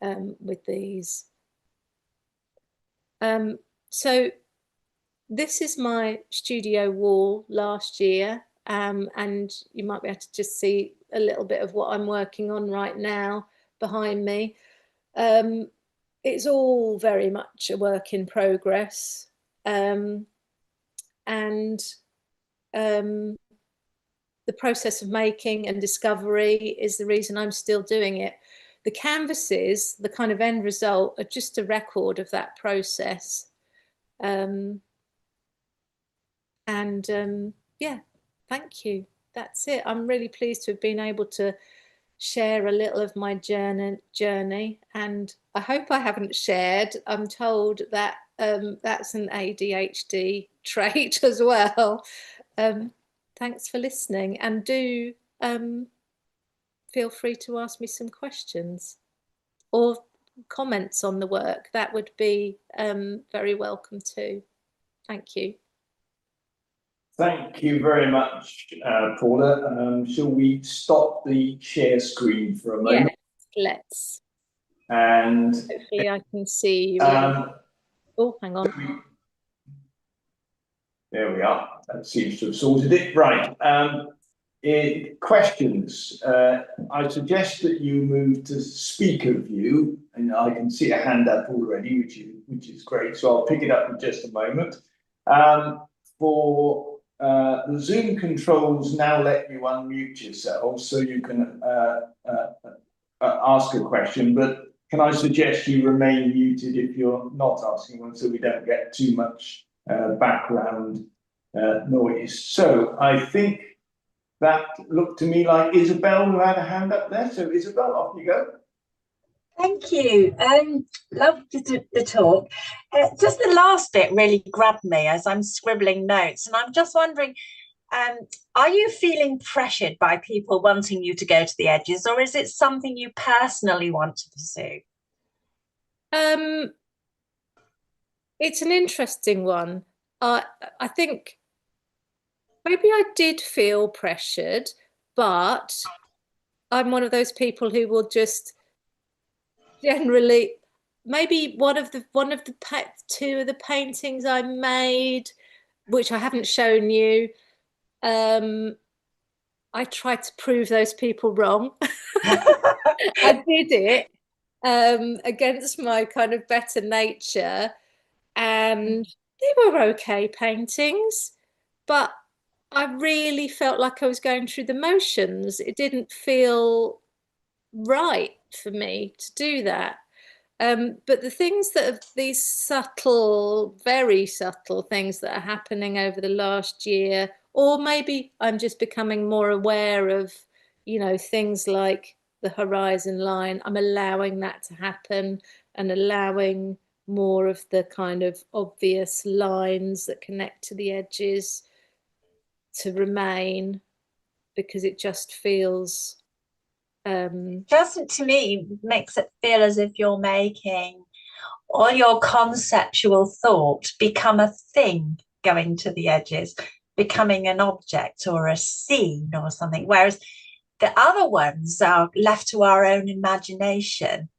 with these. So this is my studio wall last year, and you might be able to just see a little bit of what I'm working on right now behind me. It's all very much a work in progress, and the process of making and discovery is the reason I'm still doing it. The canvases, the kind of end result, are just a record of that process. Yeah, thank you. That's it. I'm really pleased to have been able to share a little of my journey, and I hope I haven't shared. I'm told that that's an ADHD trait as well. Thanks for listening, and do feel free to ask me some questions or comments on the work. That would be very welcome too. Thank you. Thank you very much, Paula. Shall we stop the share screen for a moment? Yes, let's. And hopefully I can see you. Oh, hang on. There we are. That seems to have sorted it. Right. Questions. I suggest that you move to speaker view, and I can see a hand up already, which is great. So I'll pick it up in just a moment. For the Zoom controls now let you unmute yourself, so you can ask a question. But can I suggest you remain muted if you're not asking one, so we don't get too much background noise. So I think that looked to me like Isabel who had a hand up there. So Isabel, off you go. Thank you. Loved the talk. Just the last bit really grabbed me as I'm scribbling notes, and I'm just wondering, are you feeling pressured by people wanting you to go to the edges, or is it something you personally want to pursue? It's an interesting one. I think maybe I did feel pressured, but I'm one of those people who will just generally, maybe one of the two of the paintings I made, which I haven't shown you, I tried to prove those people wrong. I did it against my kind of better nature, and they were okay paintings, but I really felt like I was going through the motions. It didn't feel right for me to do that. But the things that are these subtle, very subtle things that are happening over the last year, or maybe I'm just becoming more aware of, you know, things like the horizon line. I'm allowing that to happen and allowing more of the kind of obvious lines that connect to the edges to remain, because it just feels just to me makes it feel as if you're making all your conceptual thought become a thing going to the edges, becoming an object or a scene or something, whereas the other ones are left to our own imagination.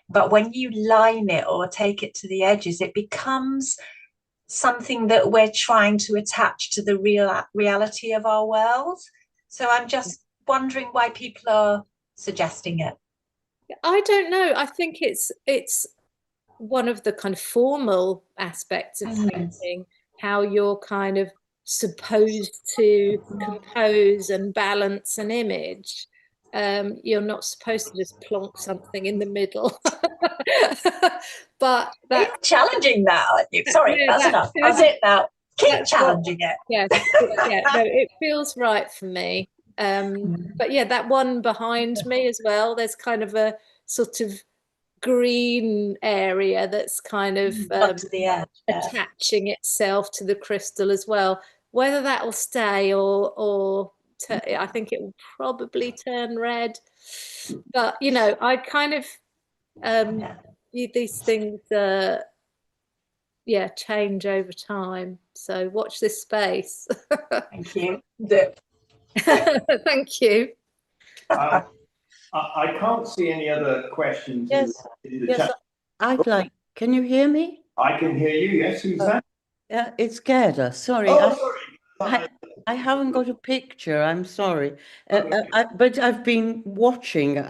But when you line it or take it to the edges, it becomes something that we're trying to attach to the reality of our world. So I'm just wondering why people are suggesting it. I don't know. I think it's one of the kind of formal aspects of painting, how you're kind of supposed to compose and balance an image. You're not supposed to just plonk something in the middle. but that Keep challenging that, aren't you? Sorry, yeah, that's enough. That's it now. Keep that's challenging it. yes, yeah, no, it feels right for me. But yeah, that one behind me as well, there's kind of a sort of green area that's kind of Up to the edge. Yeah. attaching itself to the crystal as well. Whether that will stay or I think it will probably turn red. But you know, I kind of these things yeah, change over time. So watch this space. Thank you. Thank you. I can't see any other questions Yes, in the yes, chat. I'd like. Can you hear me? I can hear you. Yes, who's that? Yeah, it's Gerda. Sorry, Oh, sorry. I haven't got a picture. I'm sorry, Okay. but I've been watching.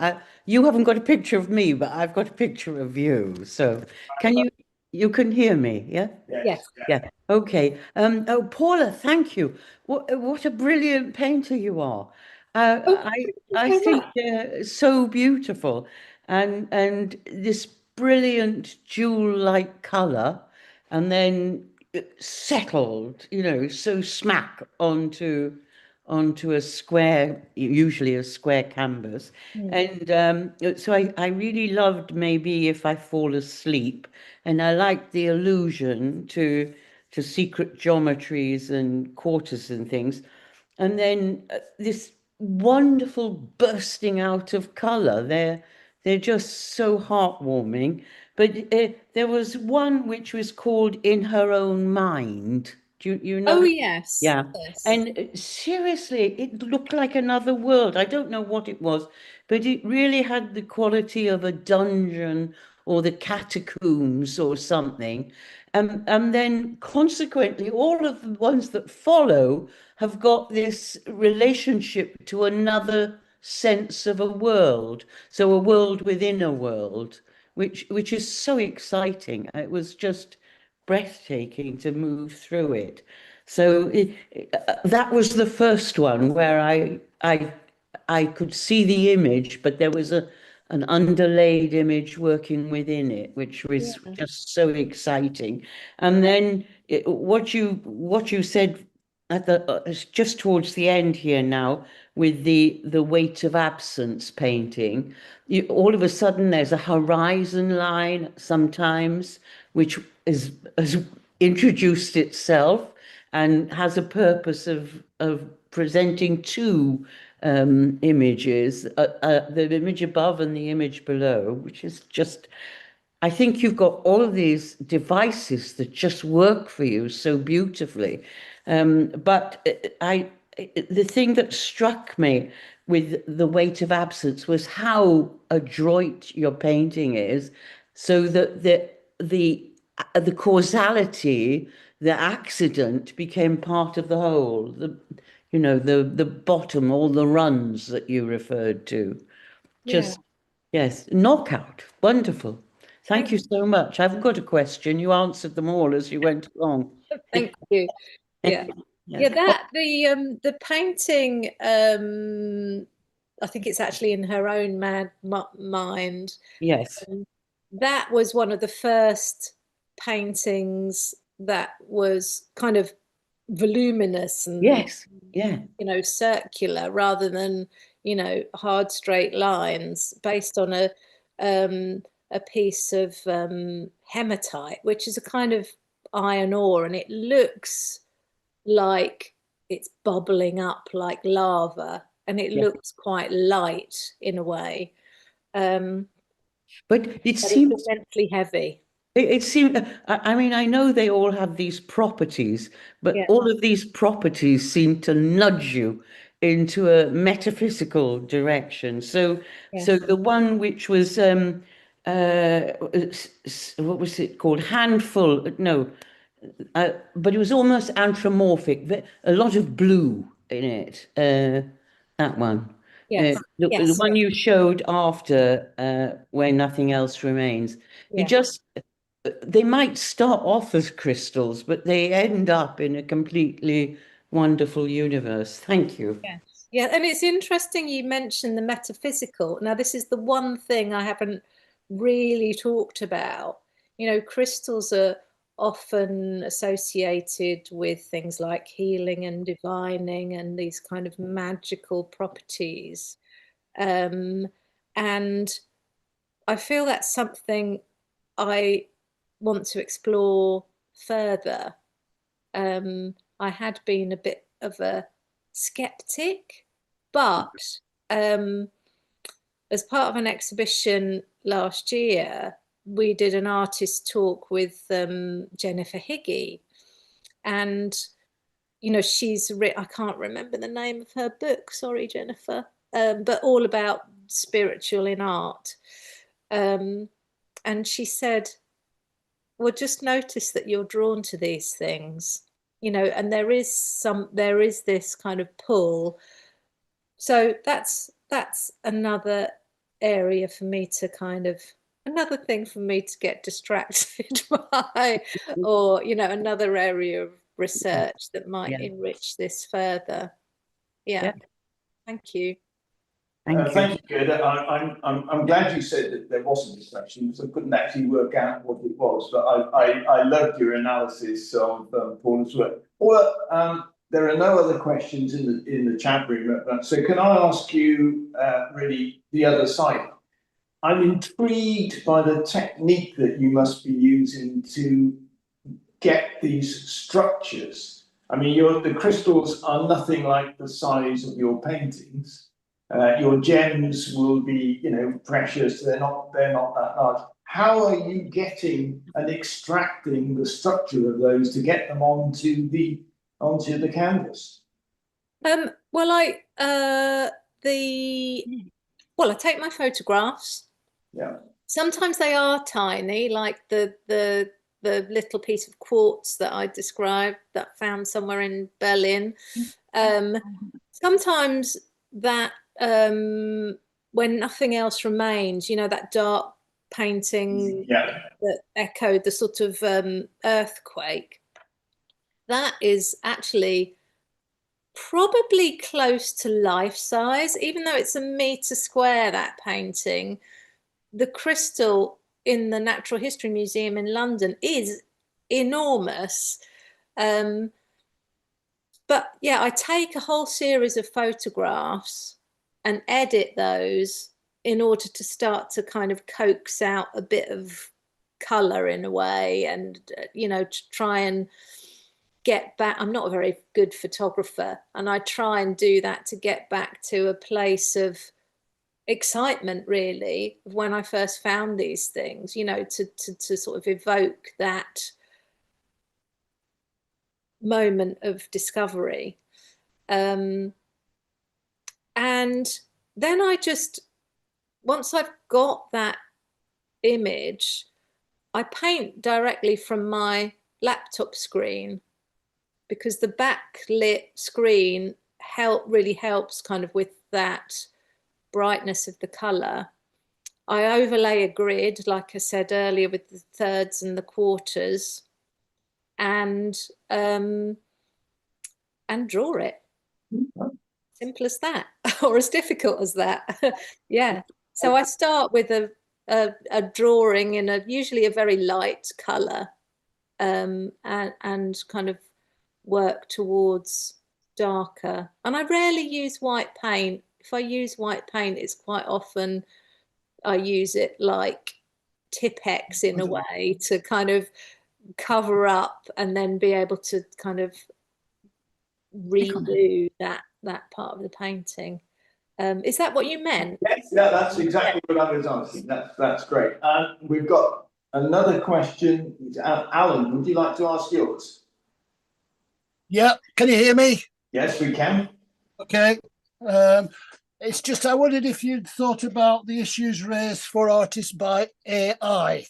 You haven't got a picture of me, but I've got a picture of you. So, can you? You can hear me, yeah? Yes. Yeah. Okay. Oh, Paula, thank you. What a brilliant painter you are. I think they're so beautiful, and this brilliant jewel-like color, and then settled, so smack onto a square, usually a square canvas. And so I really loved Maybe If I Fall Asleep, and I liked the allusion to secret geometries and quarters and things. And then this wonderful bursting out of color. They're just so heartwarming. But there was one which was called In Her Own Mind. Do you know? Oh yes. Yeah. Yes. And seriously, it looked like another world. I don't know what it was, but it really had the quality of a dungeon or the catacombs or something. And then consequently, all of the ones that follow have got this relationship to another sense of a world. So a world within a world, which is so exciting. It was just breathtaking to move through it. So that was the first one where I could see the image, but there was an underlaid image working within it, which was just so exciting. And then what you said at just towards the end here now, with the weight of absence painting, all of a sudden there's a horizon line sometimes, which has introduced itself and has a purpose of presenting two images, the image above and the image below, which is just, I think you've got all of these devices that just work for you so beautifully. But the thing that struck me with the weight of absence was how adroit your painting is, so that the causality, the accident became part of the whole. The bottom, all the runs that you referred to. Just, yes, knockout. Wonderful. Thank you so much. I've got a question. You answered them all as you went along. Thank you. Yeah. Yeah, the painting, I think it's actually In Her Own Mind. Yes. That was one of the first paintings that was kind of voluminous and Yes. Yeah. circular rather than hard straight lines, based on a piece of hematite, which is a kind of iron ore, and it looks like it's bubbling up like lava, and it looks quite light in a way, but it but seems it's immensely heavy. it seemed, I mean, I know they all have these properties, but all of these properties seem to nudge you into a metaphysical direction. So the one which was what was it called? Handful? No, but it was almost anthropomorphic. A lot of blue in it. That one. The one you showed after Where Nothing Else Remains. They might start off as crystals, but they end up in a completely wonderful universe. Thank you. Yes. Yeah, and it's interesting you mentioned the metaphysical. Now, this is the one thing I haven't really talked about, You know, crystals are often associated with things like healing and divining and these kind of magical properties. And I feel that's something I want to explore further. I had been a bit of a skeptic, but as part of an exhibition last year, we did an artist talk with Jennifer Higgy, and you know, she's I can't remember the name of her book, sorry Jennifer, but all about spiritual in art. And she said, well, just notice that you're drawn to these things, you know, and there is this kind of pull. So that's another area for me to kind of, another thing for me to get distracted by, or, you know, another area of research that might enrich this further. Yeah. Thank you. Thank you, Good. I'm glad you said that there wasn't a distraction, because I couldn't actually work out what it was. But I loved your analysis of Paula's work. Paula, there are no other questions in the chat room. So can I ask you really the other side? I'm intrigued by the technique that you must be using to get these structures. I mean, the crystals are nothing like the size of your paintings. Your gems will be, you know, precious. They're not that large. How are you getting and extracting the structure of those to get them onto the canvas? Well, I take my photographs. Yeah. Sometimes they are tiny, like the little piece of quartz that I described that I found somewhere in Berlin. Sometimes that when nothing else remains, you know, that dark painting that echoed the sort of earthquake, that is actually probably close to life size, even though it's a meter square, that painting. The crystal in the Natural History Museum in London is enormous. But yeah, I take a whole series of photographs and edit those in order to start to kind of coax out a bit of color in a way, and you know, to try and get back. I'm not a very good photographer, and I try and do that to get back to a place of excitement, really, of when I first found these things, you know, to sort of evoke that moment of discovery. And then I just, once I've got that image, I paint directly from my laptop screen, because the backlit screen really helps kind of with that brightness of the color. I overlay a grid, like I said earlier, with the thirds and the quarters, and draw it. Simple as that, or as difficult as that. Yeah. So I start with a drawing in usually a very light color, and kind of work towards darker. And I rarely use white paint. If I use white paint, it's quite often I use it like Tipp-Ex in a way, to kind of cover up and then be able to kind of redo that part of the painting. Is that what you meant? Yes, yeah, that's exactly what I was asking. That's great. We've got another question. Alan, would you like to ask yours? Yeah, can you hear me? Yes, we can. Okay. It's just, I wondered if you'd thought about the issues raised for artists by AI.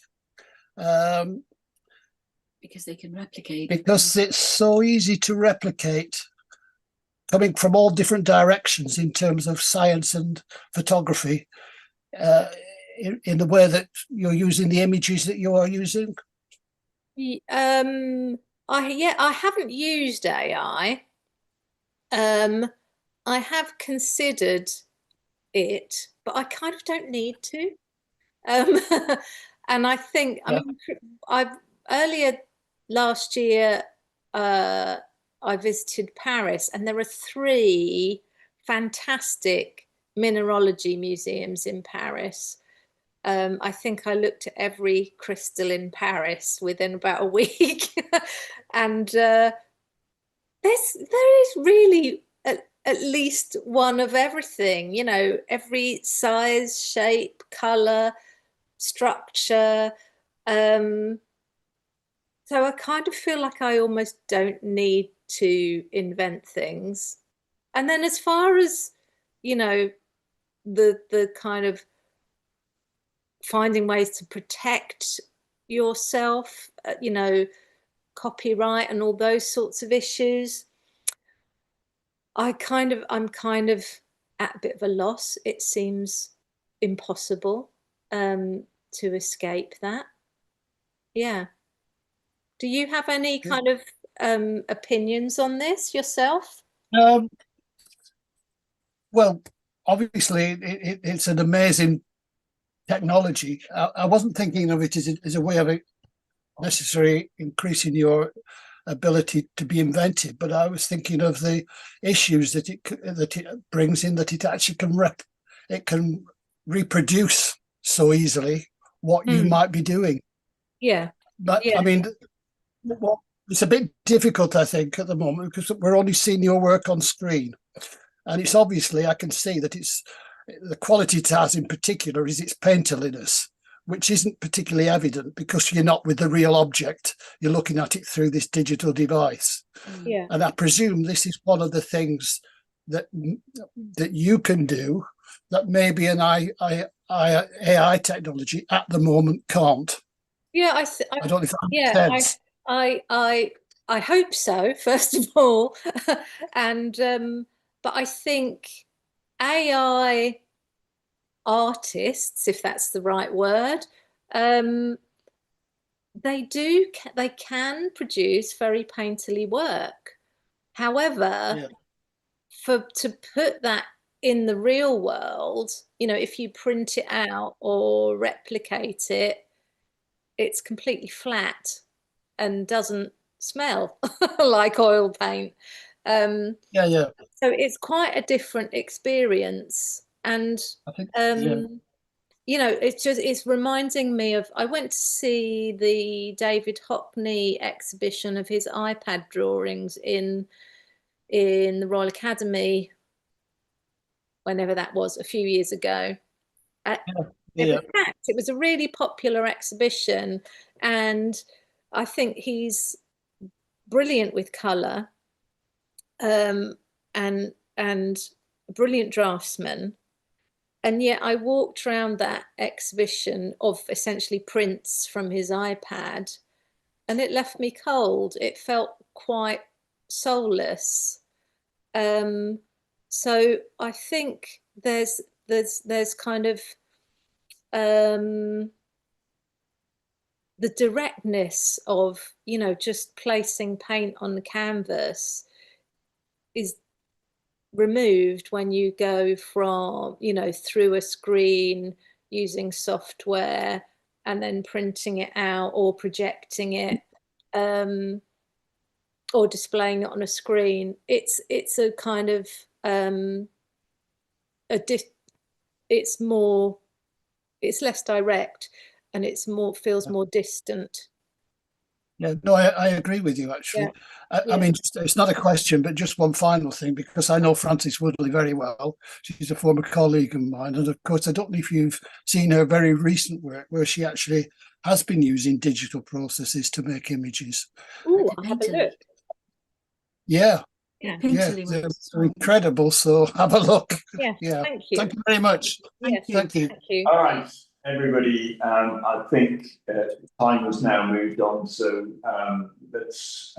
Because they can replicate. Because it's so easy to replicate, coming from all different directions in terms of science and photography, in the way that you're using the images that you are using. I haven't used AI. I have considered it, but I kind of don't need to. And I think, Yeah. I mean, earlier last year, I visited Paris, and there are 3 fantastic mineralogy museums in Paris. I think I looked at every crystal in Paris within about a week. And there is really at least one of everything, you know, every size, shape, color, structure. So I kind of feel like I almost don't need to invent things. And then as far as, you know, the kind of finding ways to protect yourself, you know, copyright and all those sorts of issues, I'm kind of at a bit of a loss. It seems impossible to escape that. Yeah. Do you have any kind of opinions on this yourself? Well, obviously, it's an amazing technology. I wasn't thinking of it as a way of necessarily increasing your ability to be inventive, but I was thinking of the issues that it brings in, that it actually can reproduce so easily what you might be doing. Yeah. But Yeah. I mean, it's a bit difficult, I think, at the moment, because we're only seeing your work on screen, and it's obviously, I can see that it's the quality it has in particular is its painterliness, which isn't particularly evident because you're not with the real object. You're looking at it through this digital device. Yeah. And I presume this is one of the things that you can do that maybe an AI technology at the moment can't. Yeah, I don't know if that makes sense. I hope so, first of all. And but I think AI artists, if that's the right word, they can produce very painterly work. However, to put that in the real world, you know, if you print it out or replicate it, it's completely flat and doesn't smell like oil paint. So it's quite a different experience. And I think, you know, it's reminding me of, I went to see the David Hockney exhibition of his iPad drawings in the Royal Academy, whenever that was, a few years ago. It was packed. It was a really popular exhibition, and I think he's brilliant with colour, and a brilliant draftsman. And yet I walked around that exhibition of essentially prints from his iPad, and it left me cold. It felt quite soulless. So I think there's kind of the directness of, you know, just placing paint on the canvas is removed when you go from, you know, through a screen using software and then printing it out or projecting it or displaying it on a screen. It's a kind of it's less direct, and feels more distant. Yeah, no, I agree with you, actually. I mean, it's not a question, but just one final thing, because I know Frances Woodley very well. She's a former colleague of mine. And of course, I don't know if you've seen her very recent work where she actually has been using digital processes to make images. Oh, I'll have a look. Yeah. Painterly They're ones as well. incredible. So have a look. Yeah. Thank you. Thank you very much. Thank you. All right, everybody. I think time has now moved on, so let's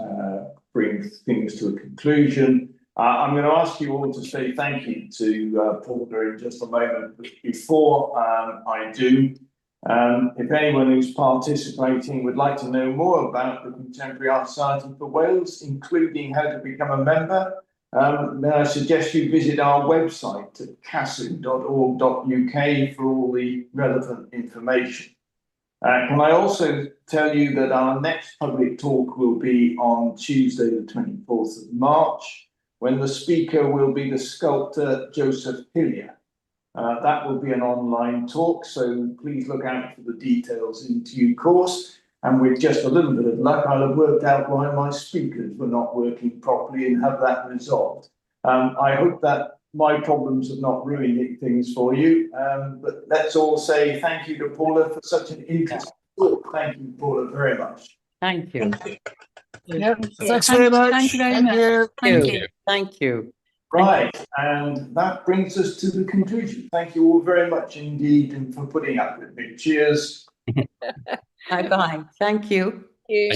bring things to a conclusion. I'm going to ask you all to say thank you to Paula in just a moment. But before I do, if anyone who's participating would like to know more about the Contemporary Art Society for Wales, including how to become a member, then I suggest you visit our website at casw.org.uk for all the relevant information. Can I also tell you that our next public talk will be on Tuesday, the 24th of March, when the speaker will be the sculptor Joseph Hillier. That will be an online talk, so please look out for the details in due course. And with just a little bit of luck, I'll have worked out why my speakers were not working properly and have that resolved. I hope that my problems have not ruined things for you, but let's all say thank you to Paula for such an interesting talk. Thank you, Paula, very much. Thank you. Thank you. Yeah, Thank you. thanks very much. Thank you very much. you. Thank you. Thank you. Right, and that brings us to the conclusion. Thank you all very much indeed and for putting up with me. Cheers. Bye-bye. Thank you. Thank you.